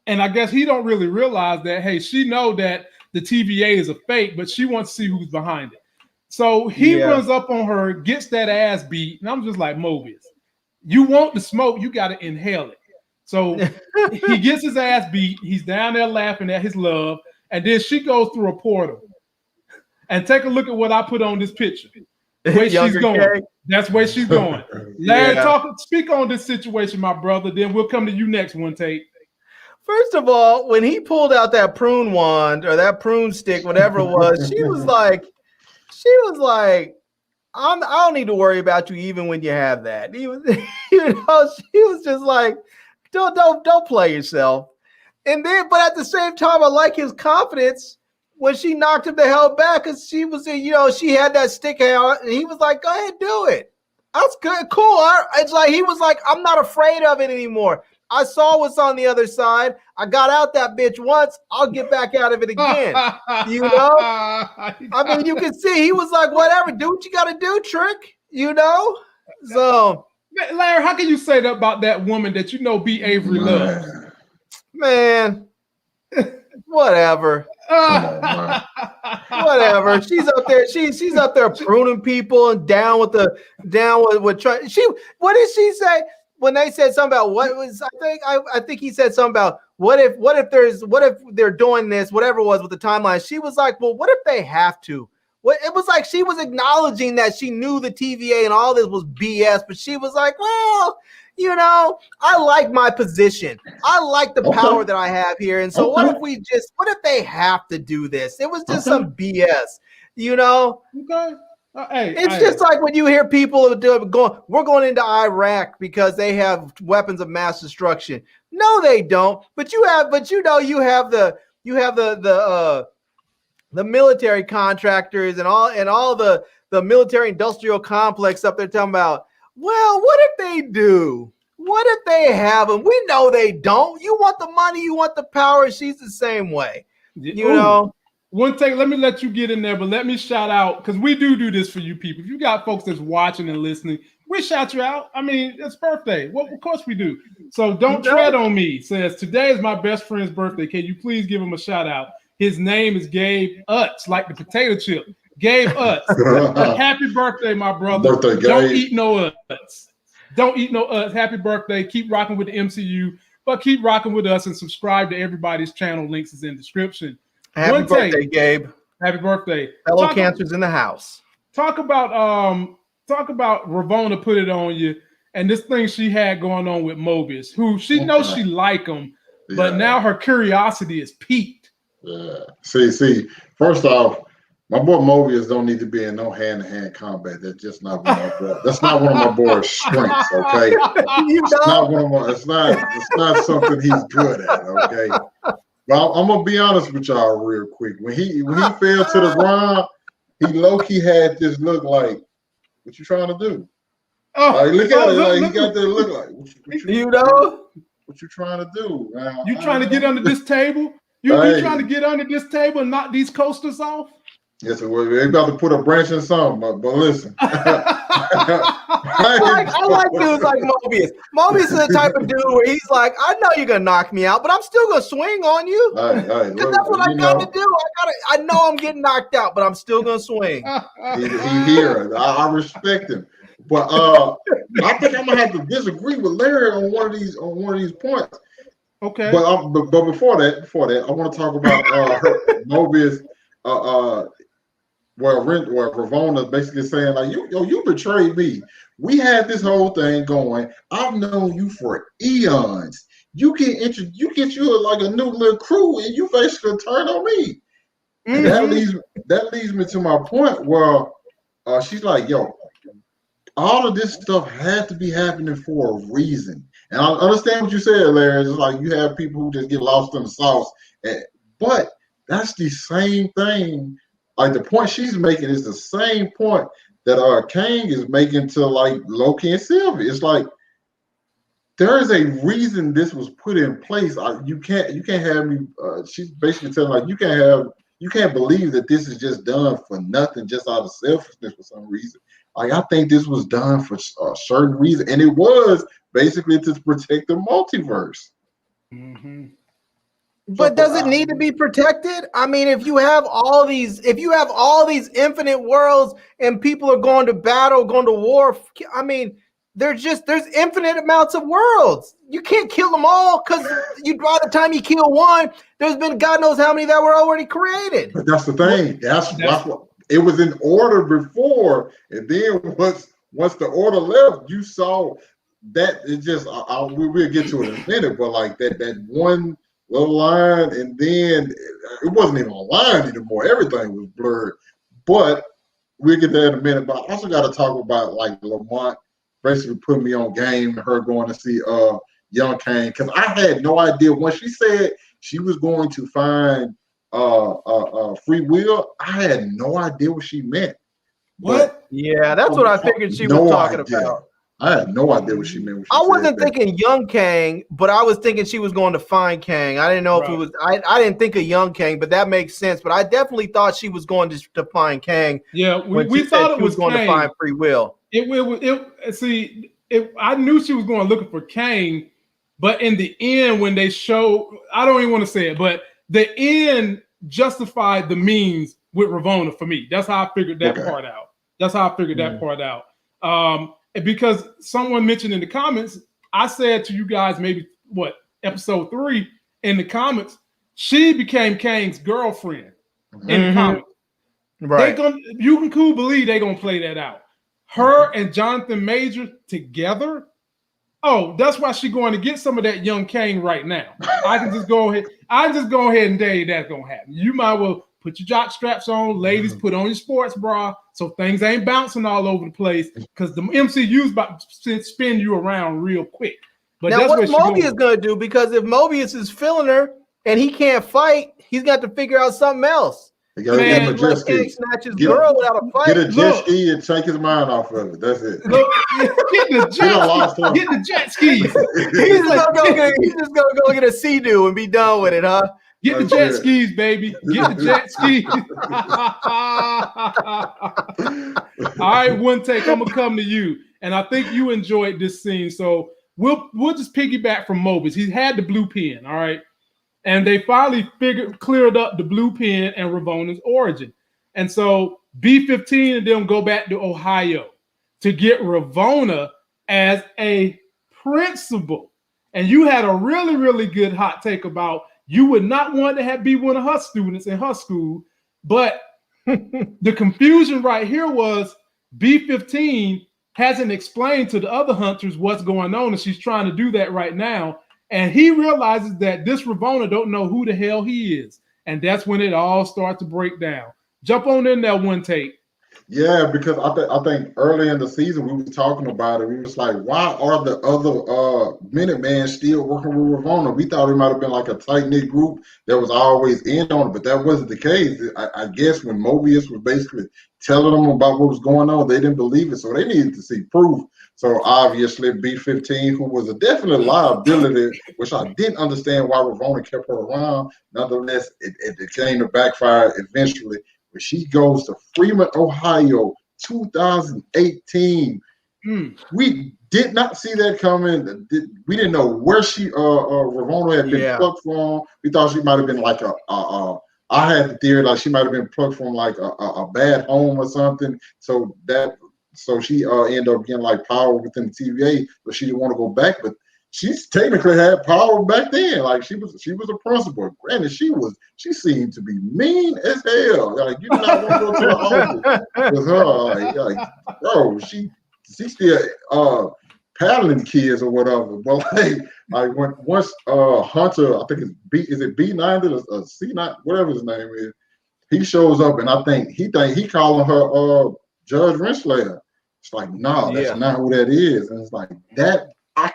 And I guess he don't really realize that, hey, she know that the TVA is a fake, but she wants to see who's behind it. So he runs up on her, gets that ass beat, and I'm just like, Mobius, you want the smoke, you got to inhale it. So he gets his ass beat. He's down there laughing at his love, and then she goes through a portal. And take a look at what I put on this picture. The way she's going. Kang. That's where she's going. Larry, speak on this situation, my brother. Then we'll come to you next one, Tate. First of all, when he pulled out that prune wand or that prune stick, whatever it was, she was like, I don't need to worry about you even when you have that. She was just like, don't play yourself. And then, but at the same time, I like his confidence when she knocked him the hell back, because she was, she had that stick out, and he was like, go ahead, do it. That's good, cool. It's like he was like, I'm not afraid of it anymore. I saw what's on the other side. I got out that bitch once. I'll get back out of it again. I mean, you can see he was like, whatever, do what you got to do, Trick. So Larry, how can you say that about that woman that you know B. Avery loves? Man, whatever. Whatever. She's up there. She's up there pruning people and down with trying. What did she say when they said something about what was? I think he said something about what if they're doing this, whatever it was with the timeline. She was like, well, what if they have to? It was like she was acknowledging that she knew the TVA and all this was BS, but she was like, well, I like my position. I like the power that I have here. And so what if they have to do this? It was just some BS, Okay. It's just like when you hear people we're going into Iraq because they have weapons of mass destruction. No, they don't. But you have the military contractors and all the military industrial complex up there talking about, well, what if they do? What if they have them? We know they don't. You want the money, you want the power. She's the same way. One thing, let me let you get in there, but let me shout out, because we do this for you people. If you got folks that's watching and listening, we shout you out. I mean, it's birthday. Well, of course we do. So don't tread on me. Says, today is my best friend's birthday. Can you please give him a shout out? His name is Gabe Utz, like the potato chip. Gabe Utz. Happy birthday, my brother. Don't eat no Utz. Don't eat no Utz. Happy birthday. Keep rocking with the MCU, but keep rocking with us and subscribe to everybody's channel. Links is in the description. Happy birthday, Gabe. Happy birthday. Fellow cancers in the house. Talk about Ravonna put it on you and this thing she had going on with Mobius, who she knows she like him, but now her curiosity is piqued. Yeah. See, first off, my boy Mobius don't need to be in no hand-to-hand combat. That's just not one of my boys. That's not one of my boy's strengths, okay? It's not something he's good at, okay? Well, I'm gonna be honest with y'all real quick. When he fell to the ground, he low-key had this look like, what you trying to do? Look at it, like he got that look like, what you trying to do? Man? You trying to get under this table? You trying to get under this table and knock these coasters off? Yes, we're about to put a branch in something, but listen. I like dudes like Mobius. Mobius is the type of dude where he's like, I know you're gonna knock me out, but I'm still gonna swing on you. Because that's what I got to do. I know I'm getting knocked out, but I'm still gonna swing. He here. I respect him. But I think I'm gonna have to disagree with Larry on one of these points. Okay. But before that, I want to talk about Mobius. Where Ravonna is basically saying like, you betrayed me. We had this whole thing going. I've known you for eons. You get like a new little crew, and you basically turn on me. Mm-hmm. And that leads me to my point where she's like, yo, all of this stuff had to be happening for a reason. And I understand what you said, Larry. It's like you have people who just get lost in the sauce. But that's the same thing. Like the point she's making is the same point that Kang is making to like Loki and Sylvie. It's like there is a reason this was put in place. You can't have me. She's basically telling like you can't believe that this is just done for nothing, just out of selfishness for some reason. Like I think this was done for a certain reason, and it was basically to protect the multiverse. Mm-hmm. But does it need to be protected? I mean, if you have all these infinite worlds and people are going to battle, going to war, I mean, there's infinite amounts of worlds. You can't kill them all because by the time you kill one, there's been God knows how many that were already created. But that's the thing. That's what it was in order before, and then once the order left, you saw that it just. We'll get to it in a minute, but like that one little line, and then it wasn't even a line anymore. Everything was blurred. But we'll get there in a minute. But I also got to talk about like Lamont basically putting me on game, her going to see young Kang, because I had no idea when she said she was going to find free will. I had no idea what she meant. What? Yeah, that's what I figured she was talking about. I had no idea what she meant. I wasn't thinking young Kang, but I was thinking she was going to find Kang. I didn't know if it was. I didn't think of young Kang, but that makes sense. But I definitely thought she was going to find Kang. Yeah, we thought it was going to find free will. See, I knew she was going looking for Kang, but in the end, when they showed, I don't even want to say it, but the end justified the means with Ravonna for me. That's how I figured that part out. That's how I figured that part out. Because someone mentioned in the comments, I said to you guys, maybe episode 3 in the comments, she became Kang's girlfriend in the comics. Right. You can cool believe they're gonna play that out. Her and Jonathan Major together. Oh, that's why she's going to get some of that young Kang right now. I can just go ahead. And tell you that's gonna happen. You might well put your jock straps on, ladies. Put on your sports bra so things ain't bouncing all over the place. Because the MCU's about to spin you around real quick. But now, what's Mobius gonna do? Because if Mobius is feeling her and he can't fight, he's got to figure out something else. He got to get him a jet ski. Snatch his girl without a fight. Get a jet ski and take his mind off of it. That's it. Look, get the jet skis. He's just gonna go get a Sea-Doo and be done with it, huh? Get the jet skis, baby. Get the jet skis. All right, one take. I'm gonna come to you, and I think you enjoyed this scene, so we'll just piggyback from Mobius. He had the blue pen, all right. And they finally cleared up the blue pen and Ravonna's origin. And so B-15 and them go back to Ohio to get Ravonna as a principal. And you had a really, really good hot take about you would not want to be one of her students in her school. But the confusion right here was B-15 hasn't explained to the other hunters what's going on. And she's trying to do that right now. And he realizes that this Ravonna don't know who the hell he is. And that's when it all starts to break down. Jump on in there one take. Yeah, because I think early in the season we were talking about it. We was like, why are the other Minutemen still working with Ravonna? We thought it might have been like a tight-knit group that was always in on it, but that wasn't the case. I guess when Mobius was basically telling them about what was going on, they didn't believe it, so they needed to see proof. So obviously B-15, who was a definite liability, which I didn't understand why Ravonna kept her around. Nonetheless, it came to backfire eventually. But she goes to Freeman, Ohio, 2018. We did not see that coming. We didn't know where Ravonna had been plucked from. We thought she might have been like I had the theory like she might have been plucked from like a bad home or something. So she ended up getting like power within the TVA, but she didn't want to go back. But she's technically had power back then. Like she was a principal. Granted, she seemed to be mean as hell. Like you did not want to go to the office with her. Like bro, she's still paddling kids or whatever. But like when once Hunter, I think is it B90 or C9, whatever his name is, he shows up and I think he calling her Judge Renslayer. It's like, no, that's not who that is. And it's like that. I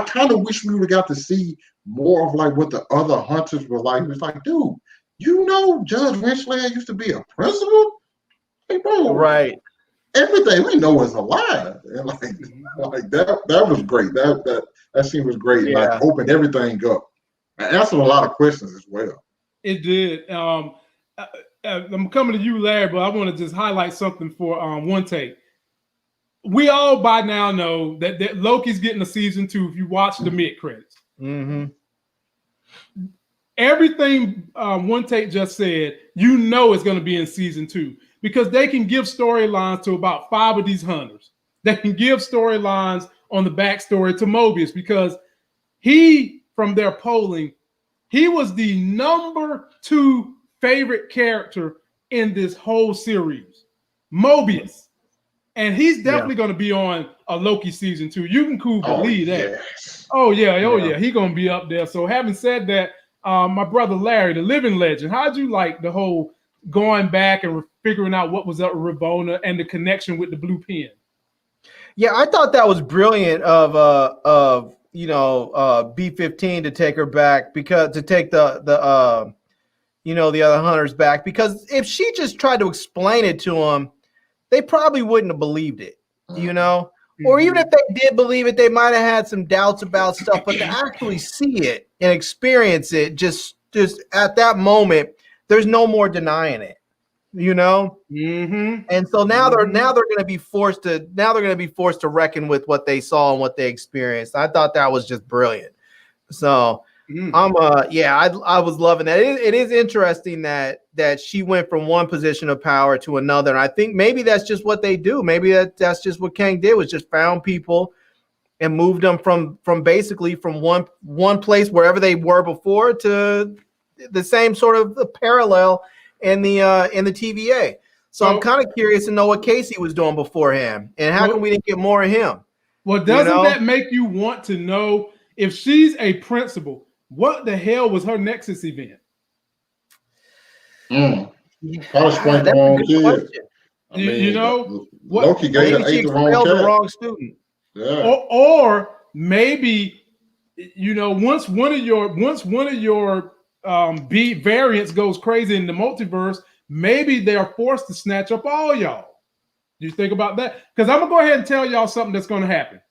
kind of wish we would have got to see more of like what the other hunters were like. It was like, dude, you know, Judge Renslayer used to be a principal. Hey, bro, right? Everything we know is a lie. And like that was great. That scene was great. Yeah. Like opened everything up. I answered a lot of questions as well. It did. I'm coming to you, Larry, but I want to just highlight something for one take. We all by now know that Loki's getting a season 2 if you watch the mid-credits. Mm-hmm. Everything one take just said, you know it's going to be in season 2 because they can give storylines to about 5 of these hunters. They can give storylines on the backstory to Mobius because he, from their polling, he was the number 2 favorite character in this whole series, Mobius. And he's definitely going to be on a Loki season 2. You can believe that. Yes. Oh, yeah. He's going to be up there. So having said that, my brother Larry, the living legend, how'd you like the whole going back and figuring out what was up with Ravonna and the connection with the blue pen? Yeah, I thought that was brilliant of B-15 to take her back because to take the other hunters back, because if she just tried to explain it to him, they probably wouldn't have believed it, or even if they did believe it, they might have had some doubts about stuff, but to actually see it and experience it just at that moment, there's no more denying it. you know. Mm-hmm. And so now they're going to be forced to reckon with what they saw and what they experienced. I thought that was just brilliant. So I was loving that. It is interesting that she went from one position of power to another. And I think maybe that's just what they do. Maybe that's just what Kang did, was just found people and moved them from basically from one place wherever they were before to the same sort of parallel in the TVA. So I'm kind of curious to know what Casey was doing before him, and how come we didn't get more of him? Well, doesn't that make you want to know, if she's a principal, what the hell was her Nexus event? Probably sprang the wrong kid. You know, Loki gave the wrong student. Yeah. Or maybe, you know, once one of your B variants goes crazy in the multiverse, maybe they are forced to snatch up all y'all. Do you think about that? Because I'm gonna go ahead and tell y'all something that's going to happen.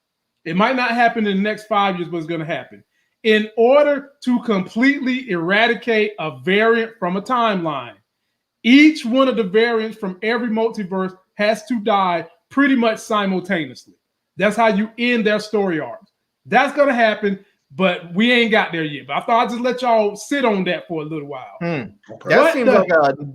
It might not happen in the next 5 years, but it's going to happen. In order to completely eradicate a variant from a timeline, each one of the variants from every multiverse has to die pretty much simultaneously. That's how you end their story arcs. That's going to happen, but we ain't got there yet. But I thought I'd just let y'all sit on that for a little while. That seems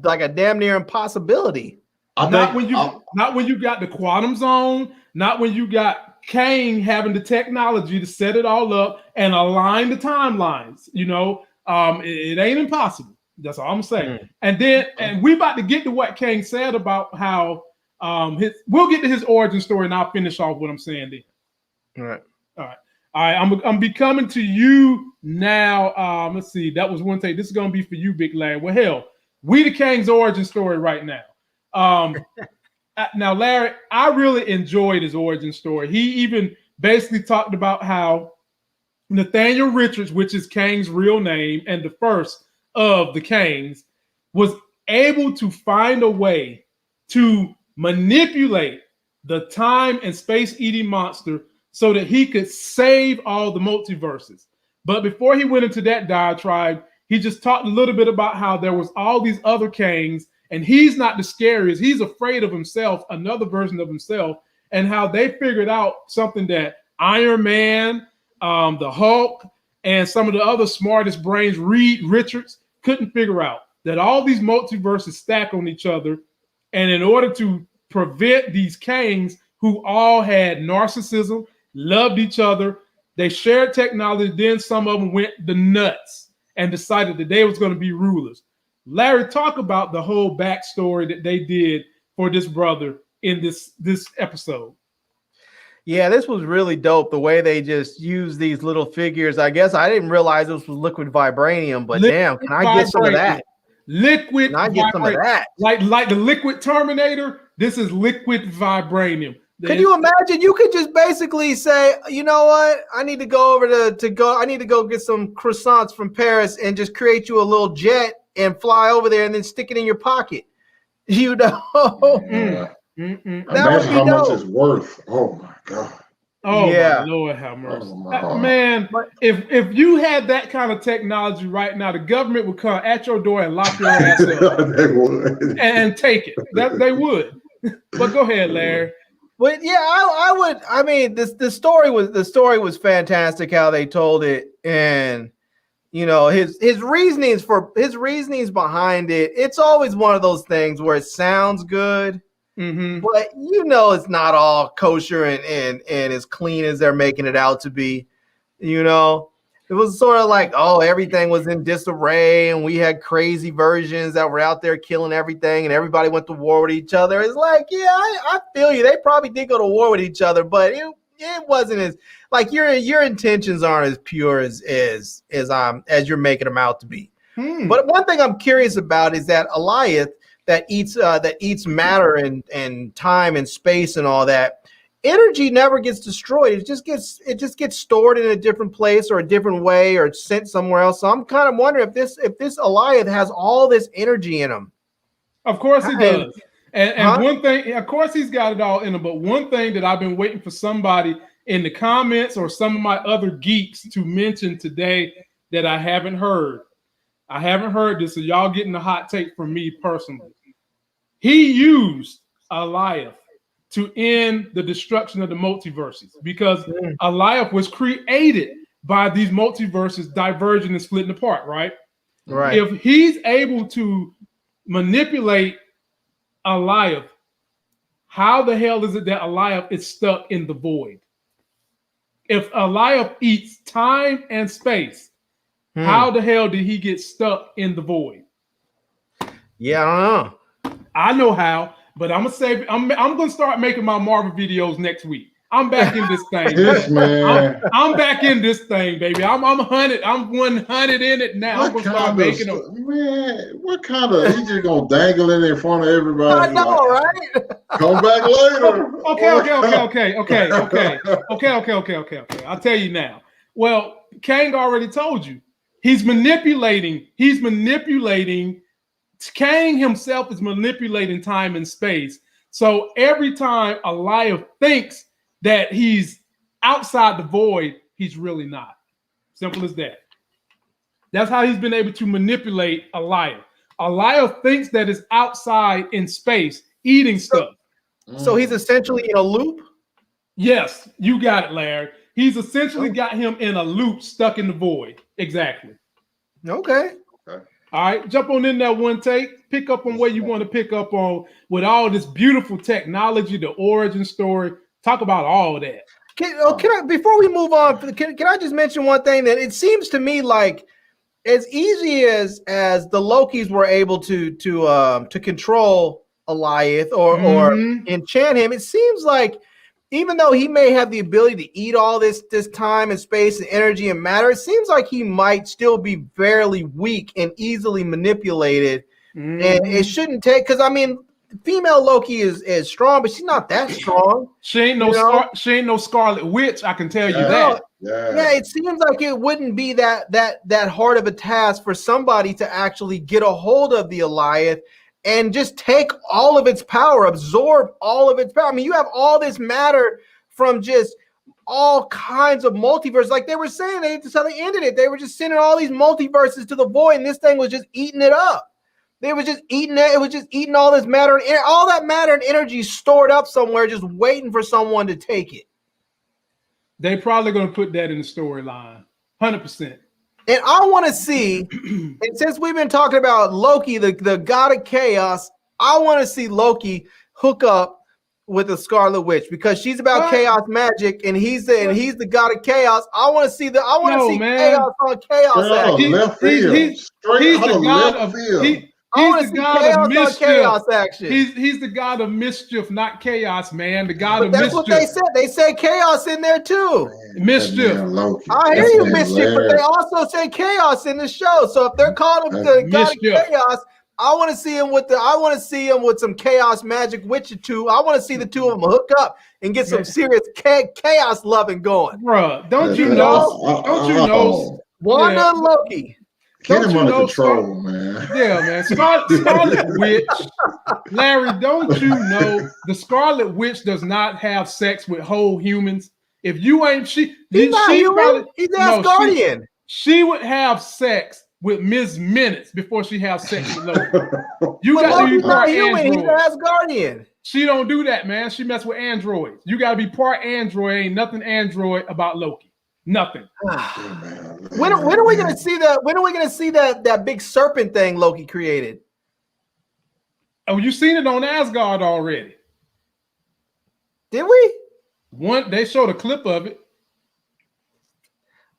like a damn near impossibility. Not when you got the quantum zone, not when you got Kang having the technology to set it all up and align the timelines. You know, it ain't impossible. That's all I'm saying. And we about to get to what Kang said about how we'll get to his origin story, and I'll finish off what I'm saying then. All right. I'm be coming to you now. Let's see. That was one take. This is gonna be for you, Big Larry. Well, hell, we the Kang's origin story right now. Now, Larry, I really enjoyed his origin story. He even basically talked about how Nathaniel Richards, which is Kang's real name and the first of the Kangs, was able to find a way to manipulate the time and space-eating monster so that he could save all the multiverses. But before he went into that diatribe, he just talked a little bit about how there was all these other Kangs, and he's not the scariest. He's afraid of himself, another version of himself, and how they figured out something that Iron Man, the Hulk, and some of the other smartest brains, Reed Richards, couldn't figure out. That all these multiverses stack on each other, and in order to prevent these Kangs, who all had narcissism, loved each other, they shared technology, then some of them went the nuts and decided that they was going to be rulers. Larry, talk about the whole backstory that they did for this brother in this episode. Yeah, this was really dope. The way they just used these little figures. I guess I didn't realize this was liquid vibranium, but damn, can I get some of that? Liquid. Can I get some of that? Like the liquid Terminator. This is liquid vibranium. Could you imagine? You could just basically say, you know what? I need to go over I need to go get some croissants from Paris and just create you a little jet and fly over there and then stick it in your pocket. You know? That would be how much it's worth. Oh my God. Oh yeah. My Lord, have mercy. Man, if you had that kind of technology right now, the government would come at your door and lock your ass up. They would. And take it. They would. But go ahead, Larry. But yeah, I would. I mean, the story was fantastic how they told it, and you know his reasonings behind it. It's always one of those things where it sounds good, but you know it's not all kosher and as clean as they're making it out to be. You know, it was sort of like, oh, everything was in disarray, and we had crazy versions that were out there killing everything, and everybody went to war with each other. It's like, yeah, I feel you. They probably did go to war with each other, but it wasn't as like your intentions aren't as pure as you're making them out to be. But one thing I'm curious about is that Alioth that eats matter and time and space and all that. Energy never gets destroyed. It just gets stored in a different place or a different way or sent somewhere else. So I'm kind of wondering if this Alioth has all this energy in him. Of course he does. And one thing, of course he's got it all in him. But one thing that I've been waiting for somebody in the comments or some of my other geeks to mention today that I haven't heard. I haven't heard this, so y'all getting a hot take from me personally. he used Alioth to end the destruction of the multiverses because Alioth was created by these multiverses diverging and splitting apart, right? Right. If he's able to manipulate Alioth, how the hell is it that Alioth is stuck in the void? If Alioth eats time and space, how the hell did he get stuck in the void? Yeah, I don't know. I know how, but I'm gonna say I'm gonna start making my Marvel videos next week. I'm back in this thing. This man. I'm back in this thing, baby. I'm 100. I'm 100 in it now. What I'm gonna start making them. Man, what kind of? He just gonna dangle it in front of everybody. I know, right? Come back later. Okay. I'll tell you now. Well, Kang already told you. He's manipulating. Kang himself is manipulating time and space. So every time Alioth thinks that he's outside the void, he's really not. Simple as that. That's how he's been able to manipulate Alioth. Alioth thinks that it's outside in space, eating stuff. So he's essentially in a loop? Yes, you got it, Larry. He's essentially got him in a loop, stuck in the void. Exactly. Okay. All right, jump on in that one take. Pick up on where you want to pick up on with all this beautiful technology, the origin story. Talk about all that. Can I, before we move on, can I just mention one thing? That it seems to me like as easy as the Lokis were able to control Alioth or enchant him, it seems like even though he may have the ability to eat all this time and space and energy and matter, it seems like he might still be fairly weak and easily manipulated. And it shouldn't take, because I mean, female Loki is strong, but she's not that strong. She ain't no Scarlet Witch, I can tell you that. Yeah, it seems like it wouldn't be that hard of a task for somebody to actually get a hold of the Alioth and just take all of its power, absorb all of its power. I mean, you have all this matter from just all kinds of multiverses. Like they were saying, that's how they ended it. They were just sending all these multiverses to the void, and this thing was just eating it up. They were just eating it. It was just eating all this matter, and all that matter and energy stored up somewhere, just waiting for someone to take it. They probably going to put that in the storyline, 100%. And I want to see, and since we've been talking about Loki, the god of chaos, I want to see Loki hook up with the Scarlet Witch because she's about chaos magic, and he's the god of chaos. I want to see chaos on chaos. He's the god of mischief. He's the god of mischief, not chaos, man. The god of mischief. That's what they said. They said chaos in there too. Mischief. I hear you, mischief, but they also say chaos in the show. So if they're calling him the god of chaos, I want to see him with some chaos magic witch too. I want to see the two of them hook up and get some serious chaos loving going. Bruh, don't you know? Wanda and Loki. Get him under control, man. Yeah, man. Scarlet Witch. Larry, don't you know the Scarlet Witch does not have sex with whole humans? If you ain't he's Asgardian. She would have sex with Ms. Minutes before she have sex with Loki. Loki's not human. He's Asgardian. She don't do that, man. She mess with androids. You got to be part android. Ain't nothing android about Loki. Nothing. When are we gonna see that? When are we gonna see that big serpent thing Loki created? Oh, you seen it on Asgard already? Did we? They showed a clip of it.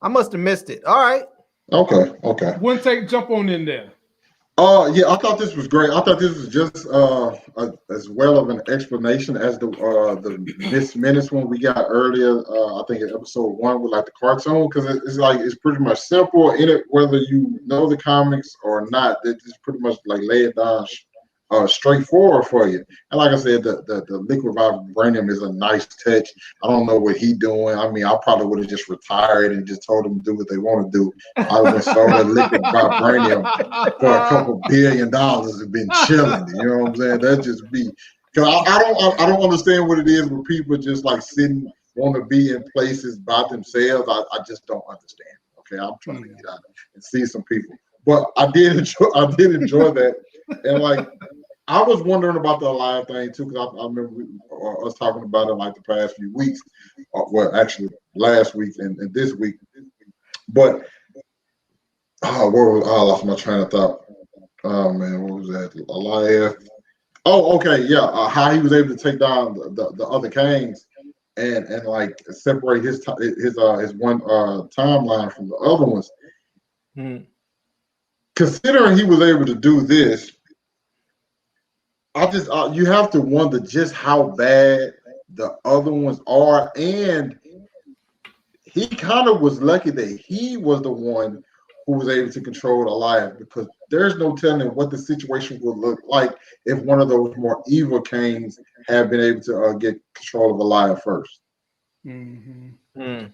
I must have missed it. All right. Okay. Jump on in there. Yeah, I thought this was great. I thought this was just as well of an explanation as the Miss Minutes one we got earlier. I think in episode 1 with like the cartoon, because it's pretty much simple in it, whether you know the comics or not. They just pretty much like lay it down straightforward for you. And like I said, the liquid vibranium is a nice touch. I don't know what he's doing. I mean, I probably would have just retired and just told them to do what they want to do. I would have sold that liquid vibranium for a couple $1 billion and been chilling. You know what I'm saying? That just be, because I don't understand what it is when people just like sitting, want to be in places by themselves. I just don't understand. Okay, I'm trying to get out and see some people. But I did enjoy that. And like I was wondering about the Alive thing too, because I remember us talking about it like the past few weeks. Well, actually, last week and this week. But I lost my train of thought. Oh man, what was that? Alive. Oh, okay, yeah. How he was able to take down the other Kangs and like separate his one timeline from the other ones. Considering he was able to do this, I just you have to wonder just how bad the other ones are, and he kind of was lucky that he was the one who was able to control Elias, because there's no telling what the situation would look like if one of those more evil Kangs had been able to get control of Elias first. Mm-hmm.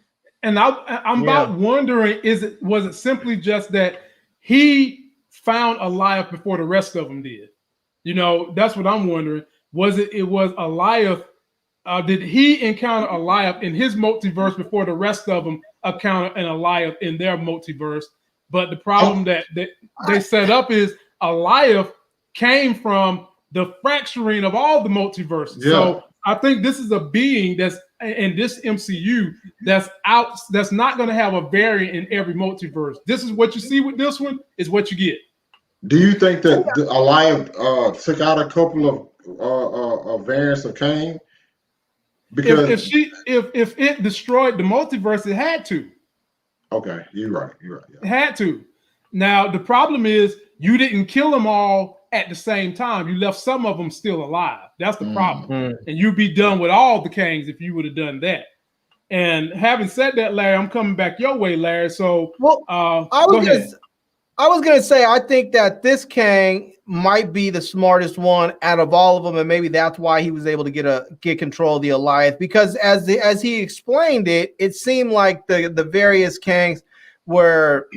And I'm about wondering, was it simply just that he found Elias before the rest of them did? You know, that's what I'm wondering. Was it Elias? Did he encounter Elias in his multiverse before the rest of them encountered an Elias in their multiverse? But the problem that they set up is Elias came from the fracturing of all the multiverses. Yeah. So I think this is a being that's in this MCU that's not going to have a variant in every multiverse. This is what you see with this one, is what you get. Do you think that Elias took out a couple of variants of Kang? Because if it destroyed the multiverse, it had to. Okay, you're right. Yeah. It had to. Now the problem is you didn't kill them all at the same time. You left some of them still alive. That's the problem. And you'd be done with all the Kangs if you would have done that. And having said that, Larry, I'm coming back your way, Larry. So I was gonna say, I think that this Kang might be the smartest one out of all of them, and maybe that's why he was able to get control of the Alliance. Because as he explained it, it seemed like the various Kangs were,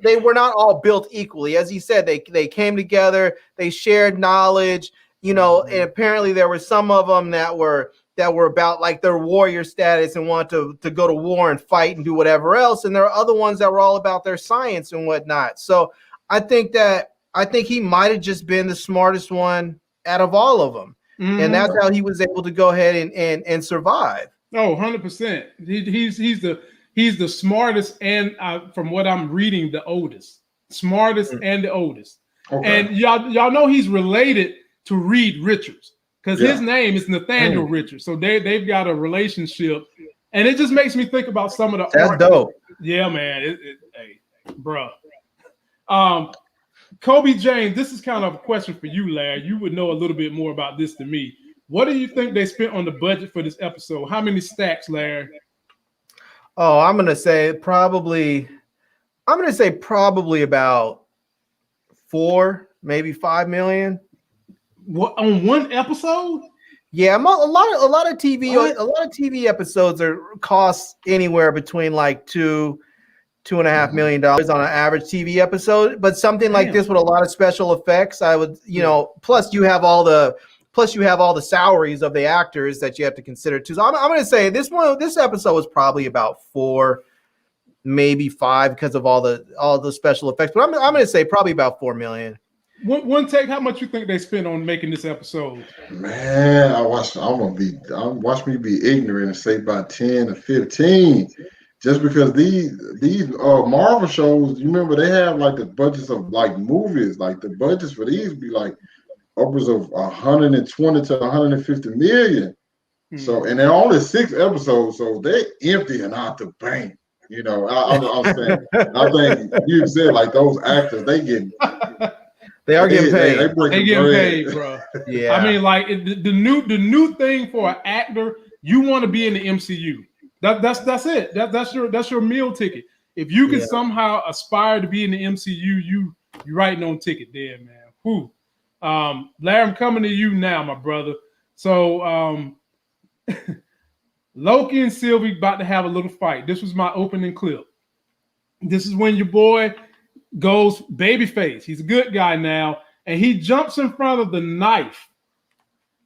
they were not all built equally. As he said, they came together, they shared knowledge, and apparently there were some of them that were about like their warrior status and wanted to go to war and fight and do whatever else. And there are other ones that were all about their science and whatnot. So I think he might have just been the smartest one out of all of them. And that's how he was able to go ahead and survive. Oh, 100%. He's the smartest, and from what I'm reading, the oldest. Smartest and the oldest. Okay. And y'all know he's related to Reed Richards, because his name is Nathaniel Richards. So they've got a relationship. And it just makes me think about some of the That's art. dope. Yeah, man. Hey, bro. Kobe James, this is kind of a question for you, Larry. You would know a little bit more about this than me. What do you think they spent on the budget for this episode? How many stacks, Larry? Oh, I'm gonna say probably about 4, maybe 5 million. What, on one episode? Yeah, a lot of TV episodes cost anywhere between like $2.5 million on an average TV episode. But something like this with a lot of special effects, I would, plus you have all the salaries of the actors that you have to consider too. So I'm going to say this episode was probably about 4, maybe 5 because of all the special effects. But I'm going to say probably about 4 million. One take, how much you think they spent on making this episode? Man, watch me be ignorant and say about 10 or 15. Just because these Marvel shows, you remember they have like the budgets of like movies, like the budgets for these be like upwards of 120 to 150 million. So, and they're only 6 episodes, so they're emptying out the bank. I'm saying, I think you said like those actors, they are getting paid. They getting paid, bro. Yeah. I mean, like the new thing for an actor, you want to be in the MCU. That's it. That's your meal ticket. If you can somehow aspire to be in the MCU, you writing on ticket there, man. Whew. Larry, I'm coming to you now, my brother. So Loki and Sylvie about to have a little fight. This was my opening clip. This is when your boy goes babyface. He's a good guy now, and he jumps in front of the knife.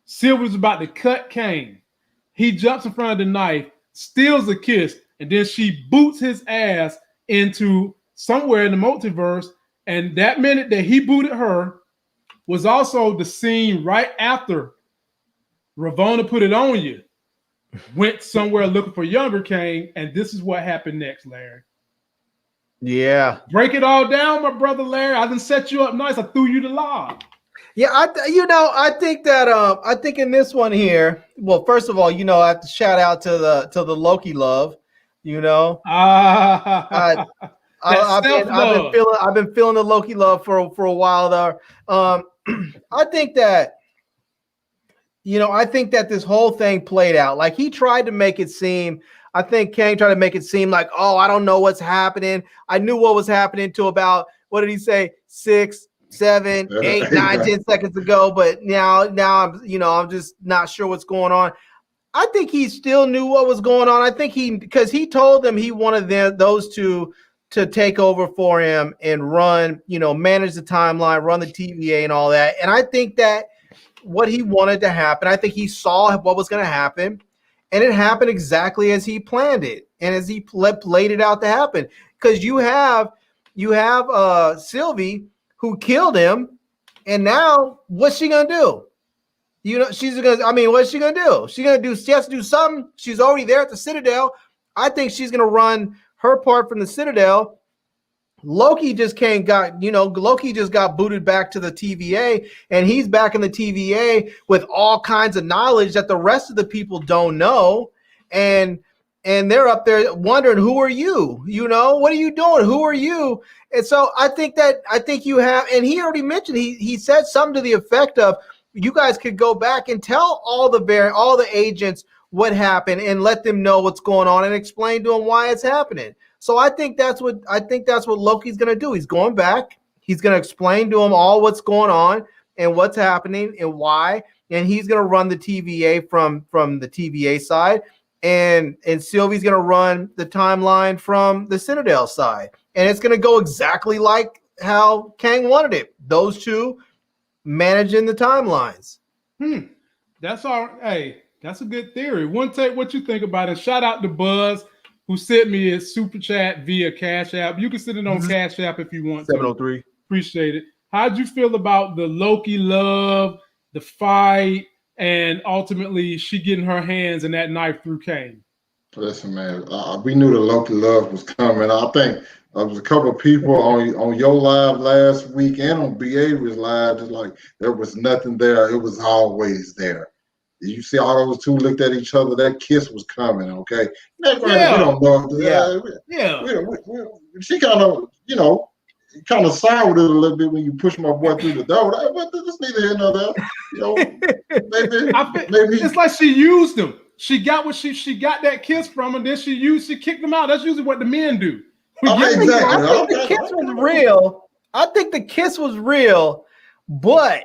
Sylvie's about to cut Kang. He jumps in front of the knife, steals a kiss, and then she boots his ass into somewhere in the multiverse. And that minute that he booted her, was also the scene right after Ravonna put it on you, went somewhere looking for younger Kang, and this is what happened next, Larry. Yeah. Break it all down, my brother Larry. I didn't set you up nice. I threw you the lob. Yeah, I think that I think in this one here, well, first of all, I have to shout out to the Loki love, I've been feeling the Loki love for a while there. I think that this whole thing played out. Like he tried to make it seem, I think Kang tried to make it seem like, oh, I don't know what's happening. I knew what was happening to about, what did he say? 6, 7, 8, 9, 10 seconds ago. But now I'm just not sure what's going on. I think he still knew what was going on. I think because he told them he wanted those two to take over for him and run, manage the timeline, run the TVA and all that. And I think that what he wanted to happen, I think he saw what was going to happen, and it happened exactly as he planned it and as he laid it out to happen. Because you have Sylvie who killed him, and now what's she gonna do? She's gonna. I mean, what's she gonna do? She has to do something. She's already there at the Citadel. I think she's gonna run her part from the Citadel. Loki just got booted back to the TVA, and he's back in the TVA with all kinds of knowledge that the rest of the people don't know, and they're up there wondering, who are you? What are you doing? Who are you? And so I think you have, and he already mentioned, he said something to the effect of, you guys could go back and tell all the agents what happened and let them know what's going on and explain to them why it's happening. So I think that's what Loki's going to do. He's going back. He's going to explain to them all what's going on and what's happening and why. And he's going to run the TVA from the TVA side. And Sylvie's going to run the timeline from the Citadel side. And it's going to go exactly like how Kang wanted it. Those two managing the timelines. That's all. Hey, that's a good theory. One take what you think about it. Shout out to Buzz, who sent me a super chat via Cash App. You can send it on Cash App if you want 703. To. Appreciate it. How'd you feel about the Loki love, the fight, and ultimately she getting her hands in that knife through Kang? Listen, man, we knew the Loki love was coming. I think there was a couple of people on your live last week and on Behavior's live, just like there was nothing there. It was always there. You see all those two looked at each other. That kiss was coming, okay? We don't know. She kind of soured it a little bit when you push my boy through the door. But this neither here nor there. Maybe it's like she used him. She got that kiss from him. Then she kicked him out. That's usually what the men do. Exactly. I think the kiss was real. I think the kiss was real, but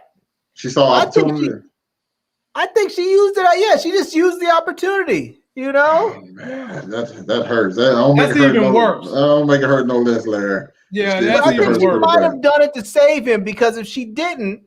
she saw opportunity. I think she used it. Yeah, she just used the opportunity. Oh, man, that hurts. That's even worse. I don't make it hurt no less, Larry. Yeah, I think she might have done it to save him, because if she didn't,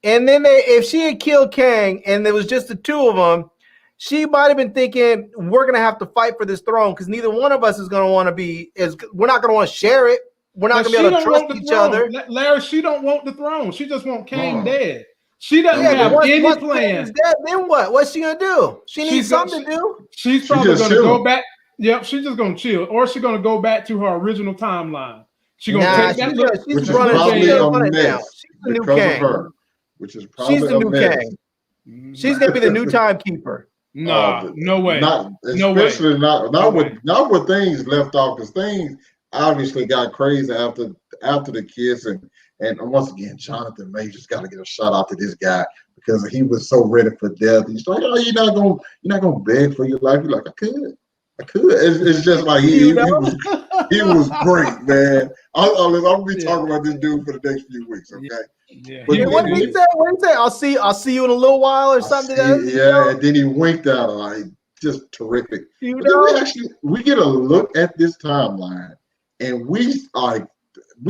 and then if she had killed Kang and there was just the two of them, she might have been thinking, we're going to have to fight for this throne because neither one of us is going to want to we're not going to want to share it. We're not going to be able to trust each other. Larry, she don't want the throne. She just want Kang dead. She doesn't have any plans. Dead, then what? What's she going to do? She needs something to do. She's probably going to go back. Yep, she's just going to chill. Or she's going to go back to her original timeline. She's going to take that look. She's probably a mess. She's the new Kang. Which is probably she's the new Kang. She's going to be the new timekeeper. No way. Especially not with things left off, because things obviously got crazy after the kiss, and once again, Jonathan Majors got to get a shout out to this guy because he was so ready for death. He's like, oh, you're not gonna beg for your life. You're like, I could. It's just like he was great, man. I'm gonna be talking about this dude for the next few weeks, okay? Yeah. What did he say? What did he say? I'll see you in a little while or something. And then he winked at her, like, just terrific. We get a look at this timeline, and we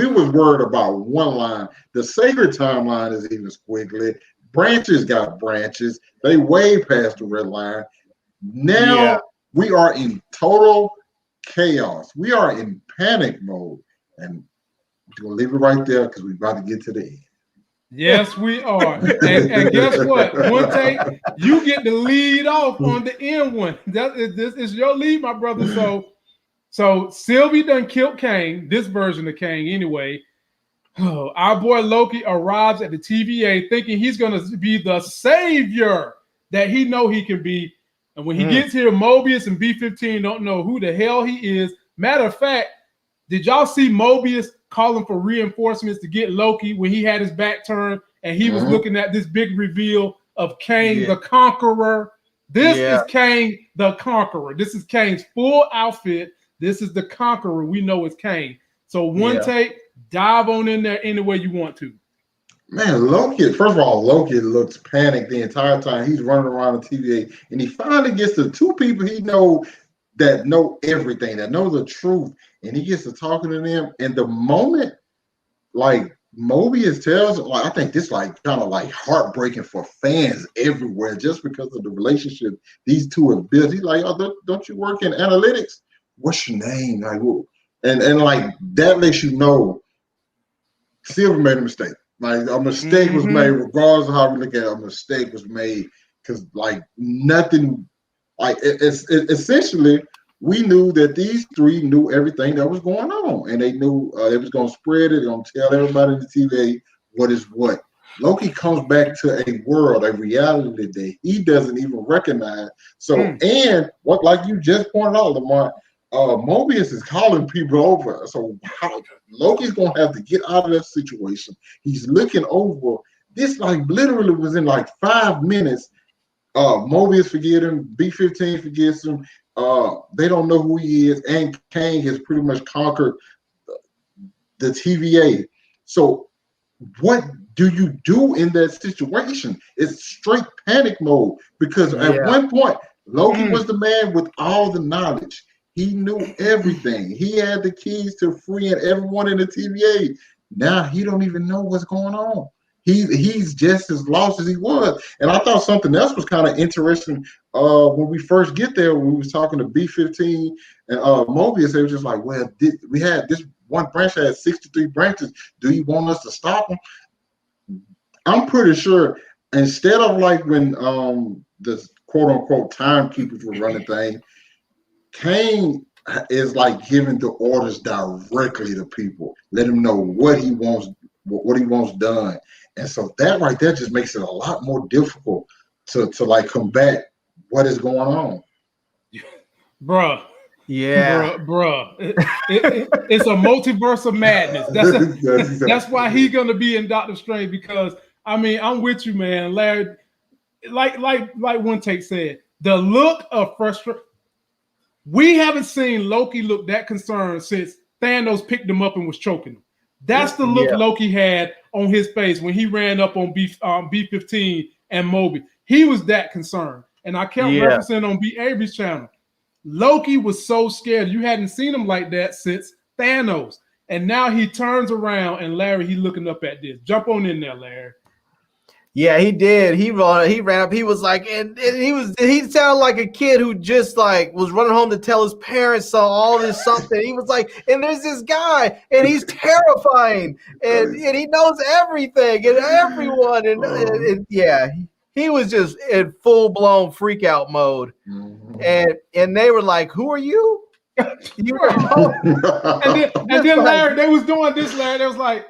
was worried about one line. The sacred timeline is even squiggly. Branches got branches. They way past the red line. Now we are in total chaos. We are in panic mode, and we're gonna leave it right there because we're about to get to the end. Yes, we are. And guess what? One take, you get to lead off on the end one. This is your lead, my brother. So Sylvie done killed Kang, this version of Kang anyway. Oh, our boy Loki arrives at the TVA thinking he's going to be the savior that he know he can be. And when he gets here, Mobius and B-15 don't know who the hell he is. Matter of fact, did y'all see Mobius calling for reinforcements to get Loki when he had his back turned and he was looking at this big reveal of Kang the Conqueror? This is Kang the Conqueror. This is Kang's full outfit. This is the Conqueror. We know it's Kang. So one take, dive on in there any way you want to. Man, Loki, first of all, Loki looks panicked the entire time. He's running around the TVA, and he finally gets to two people he know that know everything, that know the truth, and he gets to talking to them. And the moment, like, Mobius tells, like, I think this like kind of like heartbreaking for fans everywhere just because of the relationship these two have built. He's like, oh, don't you work in analytics? What's your name? Like, and like that lets you know Sylvie made a mistake. Like a mistake was made, regardless of how we look at it, a mistake was made because like nothing, like it's essentially we knew that these three knew everything that was going on, and they knew they was gonna spread it, gonna tell everybody in the TV what is what. Loki comes back to a world, a reality that he doesn't even recognize. So, and what, like you just pointed out, Lamar, Mobius is calling people over. So Loki's gonna have to get out of that situation. He's looking over. This like literally was in like 5 minutes. Mobius forget him, B-15 forgets him. They don't know who he is, and Kang has pretty much conquered the TVA. So what do you do in that situation? It's straight panic mode because at one point Loki was the man with all the knowledge. He knew everything. He had the keys to freeing everyone in the TVA. Now he don't even know what's going on. He's just as lost as he was. And I thought something else was kind of interesting when we first get there, when we was talking to B-15 and Mobius. They were just like, well, we had this one branch that had 63 branches. Do you want us to stop them? I'm pretty sure instead of like when the quote unquote timekeepers were running things, Kang is like giving the orders directly to people, let him know what he wants done. And so that right there just makes it a lot more difficult to like combat what is going on. Bruh. Yeah. Bruh. It's a multiverse of madness. That's why he's gonna be in Doctor Strange, because I mean, I'm with you, man. Larry, like one take said, the look of frustration. We haven't seen Loki look that concerned since Thanos picked him up and was choking him. That's the look Loki had on his face when he ran up on B-15 and Moby. He was that concerned. And I kept referencing on B. Avery's channel. Loki was so scared. You hadn't seen him like that since Thanos. And now he turns around and Larry, he's looking up at this. Jump on in there, Larry. Yeah, he did. He ran up. He was like, and he sounded like a kid who just like was running home to tell his parents saw all this something. He was like, and there's this guy, and he's terrifying, and he knows everything and everyone, and he was just in full blown freak out mode, and they were like, "Who are you?" You know? and then Larry, they was doing this. Larry, they was like,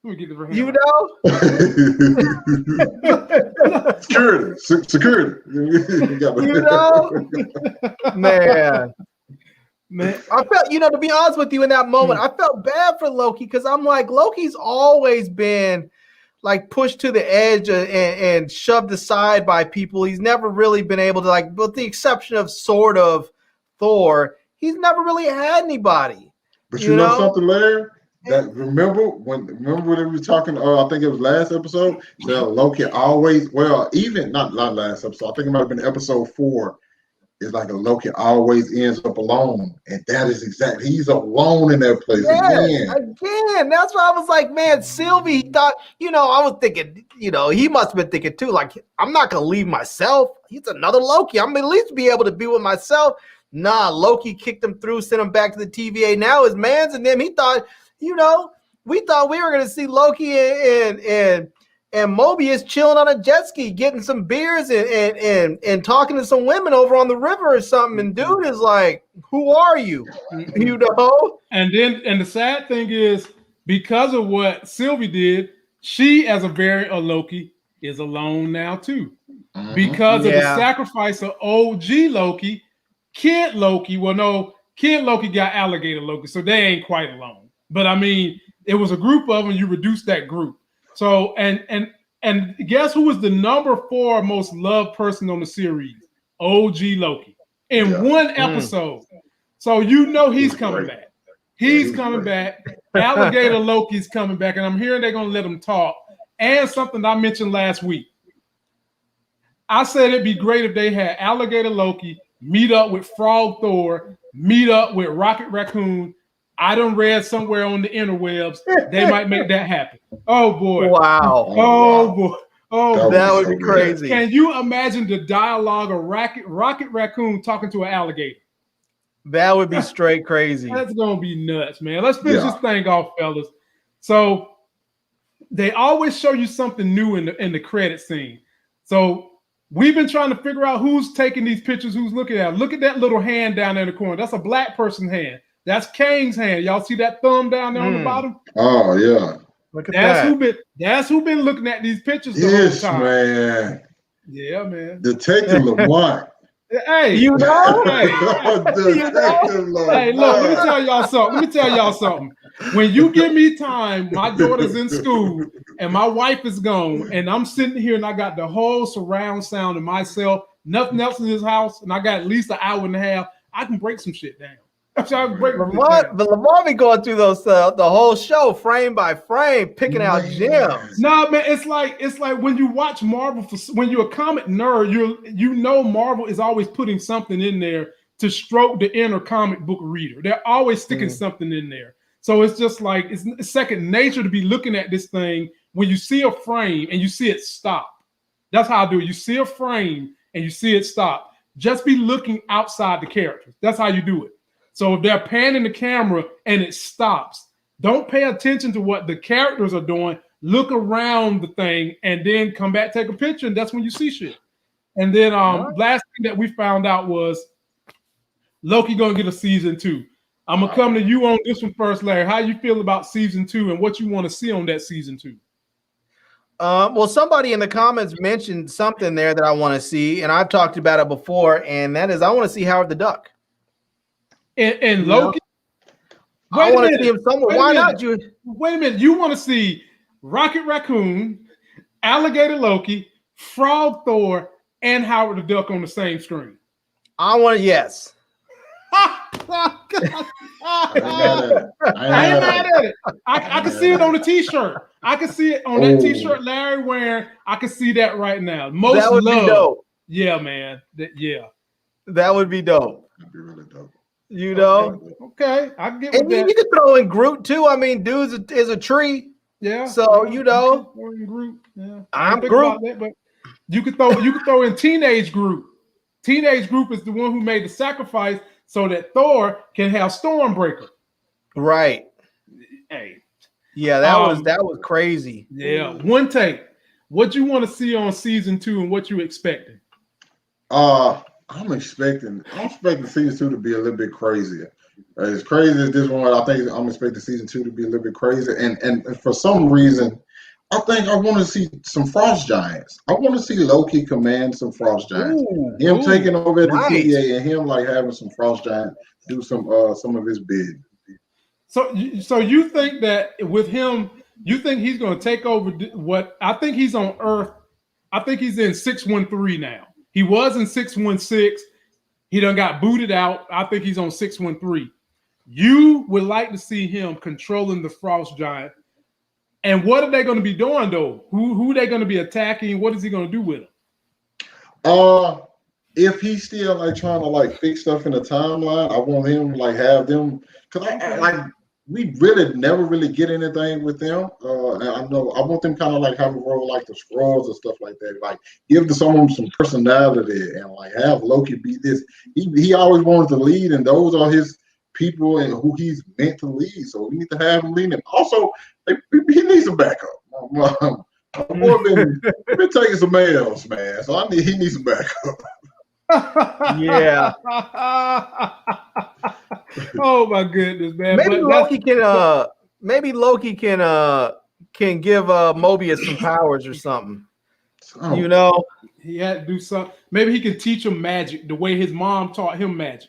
let me get the you know? Security. You know? Man. I felt, to be honest with you, in that moment, I felt bad for Loki because I'm like, Loki's always been like pushed to the edge and shoved aside by people. He's never really been able to, like, with the exception of sort of Thor, he's never really had anybody. But you know something, Larry? That remember when we were talking? I think it was last episode. So Loki always, even not last episode. I think it might have been episode 4. It's like a Loki always ends up alone, and that is exactly, he's alone in that place again. That's why I was like, man, Sylvie thought, I was thinking, he must have been thinking too, like, I'm not gonna leave myself. He's another Loki. I'm gonna at least be able to be with myself. Nah, Loki kicked him through, sent him back to the TVA. Now his man's in them. He thought, we thought we were going to see Loki and Mobius chilling on a jet ski, getting some beers and talking to some women over on the river or something. And dude is like, "Who are you?" You know. And the sad thing is, because of what Sylvie did, she, as a variant of Loki, is alone now too. Because of the sacrifice of OG Loki, Kid Loki. Well, no, Kid Loki got Alligator Loki, so they ain't quite alone. But I mean, it was a group of them. You reduced that group. So and guess who was the number 4 most loved person on the series? OG Loki in one episode. So you know he's coming back. He's coming back. Alligator Loki's coming back, and I'm hearing they're gonna let him talk. And something I mentioned last week. I said it'd be great if they had Alligator Loki meet up with Frog Thor, meet up with Rocket Raccoon. I done read somewhere on the interwebs they might make that happen. Oh boy! Wow! Oh boy! Oh, that would be crazy. Can you imagine the dialogue of Rocket Raccoon talking to an alligator? That would be straight crazy. That's gonna be nuts, man. Let's finish this thing off, fellas. So they always show you something new in the credit scene. So we've been trying to figure out who's taking these pictures, who's looking at them. Look at that little hand down there in the corner. That's a black person's hand. That's Kang's hand. Y'all see that thumb down there on the bottom? Oh yeah. Look at that. That's who been looking at these pictures the whole time. Man. Yeah, man. Detective Lamont. Hey, you know? Hey, look, let me tell y'all something. When you give me time, my daughter's in school and my wife is gone, and I'm sitting here and I got the whole surround sound of myself, nothing else in this house, and I got at least an hour and a half, I can break some shit down. But Lamont be going through those the whole show frame by frame, picking out gems. Nah, man, it's like when you watch Marvel. When you're a comic nerd, you know Marvel is always putting something in there to stroke the inner comic book reader. They're always sticking something in there. So it's just like it's second nature to be looking at this thing when you see a frame and you see it stop. That's how I do it. You see a frame and you see it stop. Just be looking outside the characters. That's how you do it. So if they're panning the camera and it stops, don't pay attention to what the characters are doing. Look around the thing and then come back, take a picture, and that's when you see shit. And then last thing that we found out was Loki gonna get a season 2. I'm gonna come to you on this one first, Larry. How you feel about season 2 and what you want to see on that season 2? Well, somebody in the comments mentioned something there that I want to see, and I've talked about it before, and that is I want to see Howard the Duck. And Loki? I want to see him somewhere. Why not? Wait a minute. You want to see Rocket Raccoon, Alligator Loki, Frog Thor, and Howard the Duck on the same screen? I want to, yes. I ain't mad at it. I can see it on the t-shirt. I can see it on that t-shirt Larry wearing. I can see that right now. That would be dope. Yeah, man. That would be dope. That'd be really dope. You know? Okay. I get and that. You could throw in Groot too. I mean, dude is a tree. Yeah. So you know. Groot. Yeah. I'm Groot. That, but you could throw in Teenage Groot. Teenage Groot is the one who made the sacrifice so that Thor can have Stormbreaker. Right. Hey. Yeah, that was crazy. Yeah. One take. What you want to see on season 2 and what you expecting? I'm expecting season 2 to be a little bit crazier. As crazy as this one, I think I'm expecting season 2 to be a little bit crazier. And for some reason, I think I want to see some frost giants. I want to see Loki command some frost giants. Him taking over the TVA and him like having some frost giants do some of his bid. So you think that with him, you think he's going to take over what I think he's on Earth? I think he's in 613 now. He was in 616. He done got booted out. I think he's on 613. You would like to see him controlling the frost giant. And what are they going to be doing though? Who are they going to be attacking? What is he going to do with them? If he's still like trying to like fix stuff in the timeline, I want him like have them because we really never really get anything with them. And I want them kind of like have a role like the Skrulls and stuff like that. Like give some of them some personality and like have Loki be this. He always wanted to lead, and those are his people and who he's meant to lead. So we need to have him leading. Also, he needs some backup. My boy been taking some L's, man. So he needs some backup. Yeah. Oh my goodness, man. Maybe Loki can give Mobius some powers or something. Oh. You know, he had to do something. Maybe he can teach him magic the way his mom taught him magic.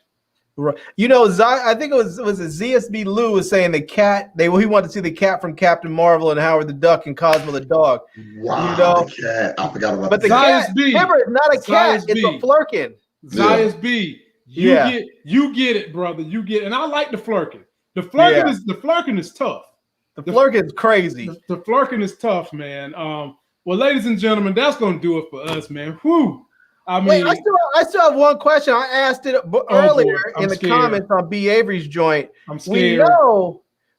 Right. You know, I think it was ZSB Lou was saying the cat. He wanted to see the cat from Captain Marvel and Howard the Duck and Cosmo the dog. Wow, you know? the cat. I forgot about but the Zias cat. B. Remember, it's not a cat. Zias It's B. a flurkin. Zias B. You get it, brother. You get it. And I like the flurkin. The flurkin is tough. The flurkin is crazy. The flurkin is tough, man. Well, ladies and gentlemen, that's gonna do it for us, man. Whew. I mean, wait, I still have one question. I asked it earlier in the comments on B. Avery's joint. I'm scared.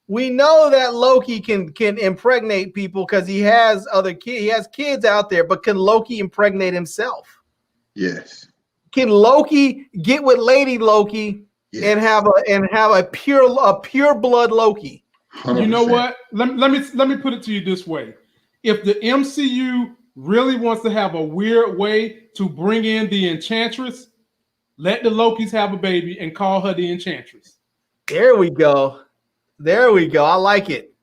We know that Loki can impregnate people because he has other kids. He has kids out there, but can Loki impregnate himself? Yes. Can Loki get with Lady Loki and have a pure blood Loki? 100%. You know what? Let me put it to you this way: if the MCU really wants to have a weird way to bring in the Enchantress, let the Lokis have a baby and call her the Enchantress. There we go. I like it.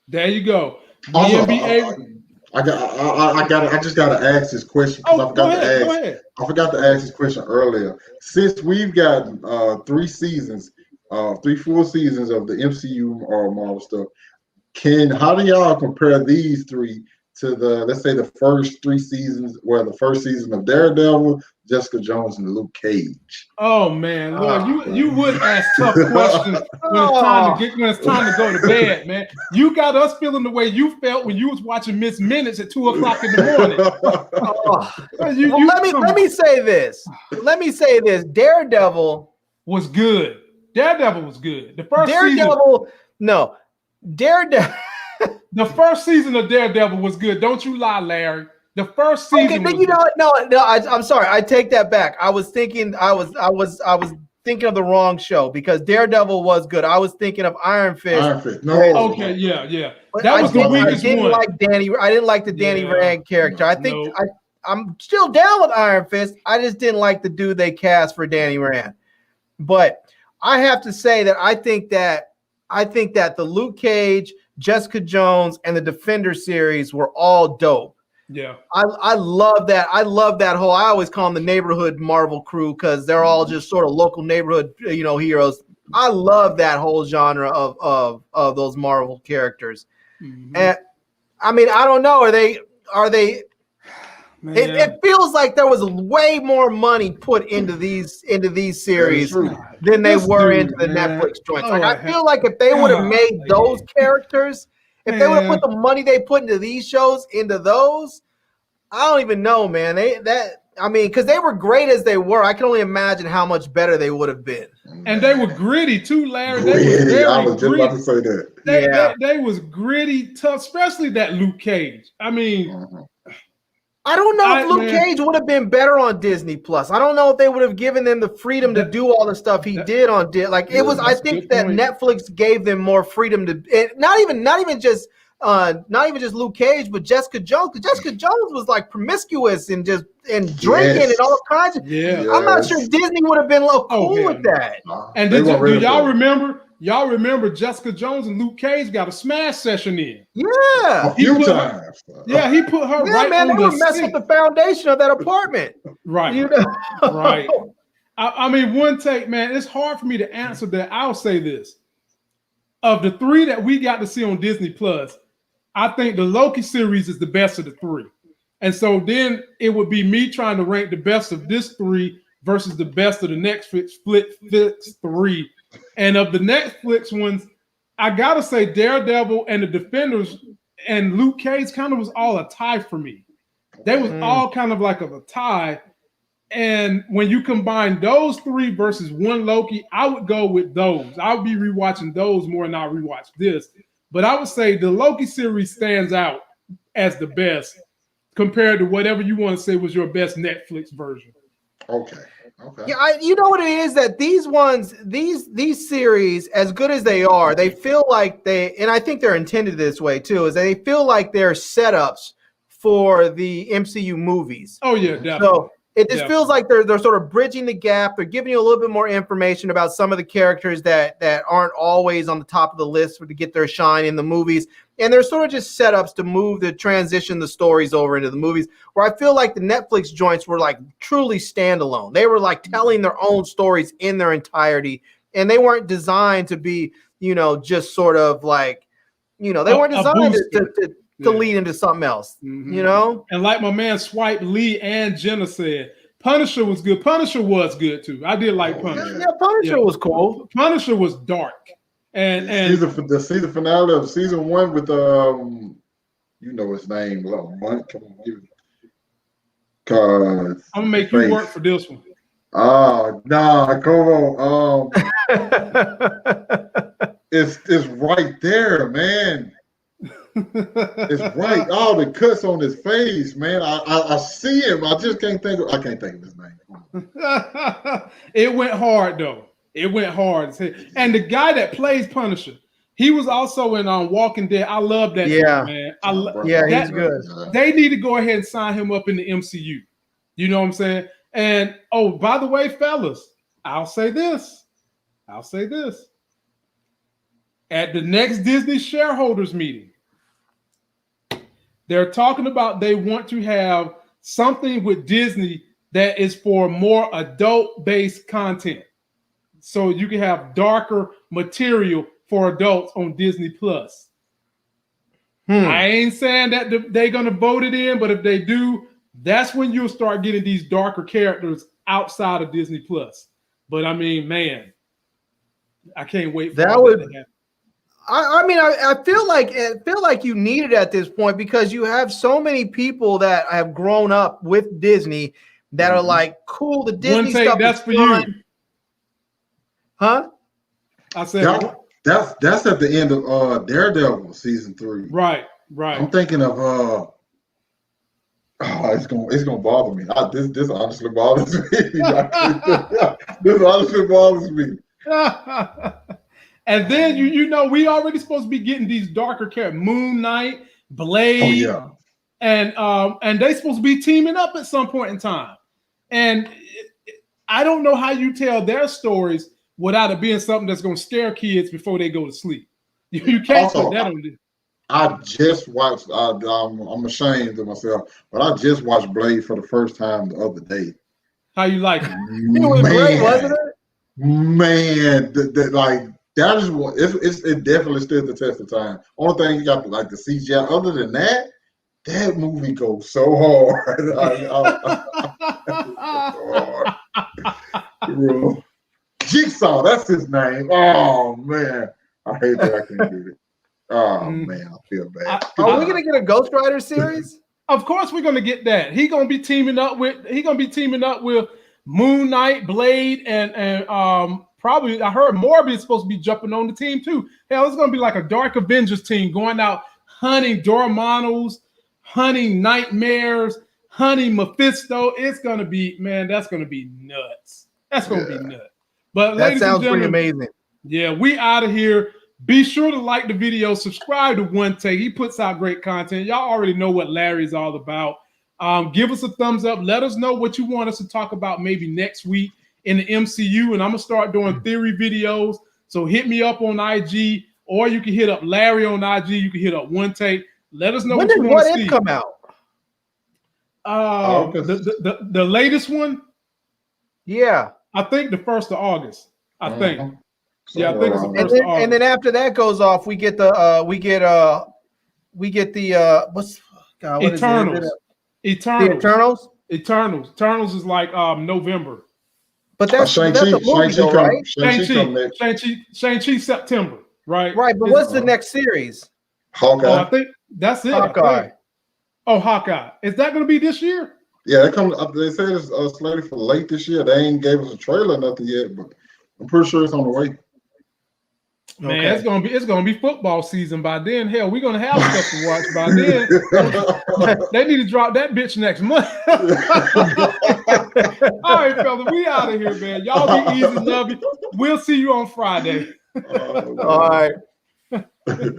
There you go. Also, I just gotta ask this question because I forgot to ask. I forgot to ask this question earlier. Since we've got 3 full seasons of the MCU or Marvel stuff, how do y'all compare these 3 to let's say the first 3 seasons, where the first season of Daredevil, Jessica Jones, and Luke Cage? Oh man, Lord, you would ask tough questions when it's time to go to bed, man. You got us feeling the way you felt when you was watching Miss Minutes at 2:00 in the morning. Let me say this. Daredevil was good. The first Daredevil, no. Daredevil. The first season of Daredevil was good. Don't you lie, Larry. The first season. Okay, I'm sorry. I take that back. I was thinking thinking of the wrong show because Daredevil was good. I was thinking of Iron Fist. No. Okay, yeah. That was the weakest one. I didn't like the Danny Rand character. I think I'm still down with Iron Fist. I just didn't like the dude they cast for Danny Rand. But I have to say that I think that the Luke Cage, Jessica Jones, and the Defender series were all dope. Yeah, I love that. I love that whole. I always call them the neighborhood Marvel crew because they're all just sort of local neighborhood, heroes. I love that whole genre of those Marvel characters. Mm-hmm. And I mean, I don't know. Are they? It feels like there was way more money put into these series than they were into the Netflix joints. I feel like if they would have made those characters, if they would have put the money they put into these shows into those, I don't even know, man. Because they were great as they were. I can only imagine how much better they would have been. And they were gritty too, Larry. I was just about to say that. They was gritty, tough, especially that Luke Cage. I mean. I don't know if Luke Cage would have been better on Disney Plus. I don't know if they would have given them the freedom to do all the stuff he did on I think that Netflix gave them more freedom to not even just Luke Cage, but Jessica Jones. Because Jessica Jones was like promiscuous and drinking and all kinds of. Yeah. I'm not sure Disney would have been cool with that. And do y'all remember? Y'all remember Jessica Jones and Luke Cage got a smash session in? Yeah, a few times. He put her right man, on they were messing with the foundation of that apartment. Right, right. I mean, one take, man. It's hard for me to answer that. I'll say this: of the 3 that we got to see on Disney Plus, I think the Loki series is the best of the 3, and so then it would be me trying to rank the best of this 3 versus the best of the Netflix 3. And of the Netflix ones, I gotta say Daredevil and the Defenders and Luke Cage kind of was all a tie for me. They was all kind of like a tie. And when you combine those 3 versus one Loki, I would go with those. I would be rewatching those more than I rewatch this. But I would say the Loki series stands out as the best compared to whatever you want to say was your best Netflix version. Okay. Okay. Yeah, you know what it is that these series, as good as they are, they feel like and I think they're intended this way too, is they feel like they're setups for the MCU movies. Oh yeah, definitely. So it just feels like they're sort of bridging the gap. They're giving you a little bit more information about some of the characters that aren't always on the top of the list to get their shine in the movies. And they're sort of just setups to transition the stories over into the movies, where I feel like the Netflix joints were like truly standalone. They were like telling their own stories in their entirety. And they weren't designed to be, just sort of like, they weren't designed to lead into something else, And like my man Swipe Lee and Jenna said, Punisher was good. Punisher was good too. I did like Punisher. Yeah, Punisher was cool. Punisher was dark. And the season finale of season 1 with his name, Monk. Cause I'm gonna make you work for this one. Oh nah, come on. It's right there, man. It's right. All the cuts on his face, man. I see him. I just can't think of his name. It went hard though. It went hard. And the guy that plays Punisher, he was also in Walking Dead. I love that dude, man. He's good. They need to go ahead and sign him up in the MCU. You know what I'm saying? And by the way, fellas, I'll say this. At the next Disney shareholders meeting, they're talking about they want to have something with Disney that is for more adult-based content. So you can have darker material for adults on Disney Plus. I ain't saying that they're going to vote it in, but if they do, that's when you'll start getting these darker characters outside of Disney Plus. But I mean, man, I can't wait for that to happen. I feel like you need it at this point because you have so many people that have grown up with Disney that are like, cool, the Disney stuff that's is for fun. you. Huh? I said that's at the end of Daredevil season 3. Right. I'm thinking of it's gonna bother me. This honestly bothers me. This honestly bothers me. And then we already supposed to be getting these darker characters, Moon Knight, Blade, and they supposed to be teaming up at some point in time. And I don't know how you tell their stories without it being something that's going to scare kids before they go to sleep. You can't put that on this. I just watched. I'm ashamed of myself, but I just watched Blade for the first time the other day. How you like it? It was great, wasn't it? Man, that is what it definitely stood the test of time. Only thing you got to like the CGI. Other than that, that movie goes so hard. Jigsaw, that's his name. Oh man, I hate that I can't do it. Oh man, I feel bad. Are we gonna get a Ghost Rider series? Of course, we're gonna get that. He's gonna be teaming up with Moon Knight, Blade, and probably I heard Mobius is supposed to be jumping on the team too. Hell, it's gonna be like a Dark Avengers team going out hunting Dormammu's, hunting nightmares, hunting Mephisto. It's gonna be, man, that's gonna be nuts. That's gonna be nuts. But that sounds pretty amazing. Yeah, we out of here. Be sure to like the video, subscribe to One Take. He puts out great content. Y'all already know what Larry's all about. Give us a thumbs up. Let us know what you want us to talk about maybe next week in the MCU. And I'm going to start doing theory videos. So hit me up on IG, or you can hit up Larry on IG. You can hit up One Take. Let us know when what you want to see. When did What If come out? The latest one? Yeah. I think the 1st of August. I think. Yeah, I think it's the 1st of August. And then after that goes off, we get the what's God, what Eternals. Eternals. Eternals is like November. But that's a movie, though, right? Shang-Chi September, right? Right, but what's the next series? Hawkeye. I think that's it. Hawkeye. Oh, Hawkeye. Is that going to be this year? Yeah, they say it's slated for late this year. They ain't gave us a trailer or nothing yet, but I'm pretty sure it's on the way. Man, Okay. it's gonna be football season by then. Hell, we're gonna have stuff to watch by then. They need to drop that bitch next month. All right, fellas, we out of here, man. Y'all be easy, love you. We'll see you on Friday. All right.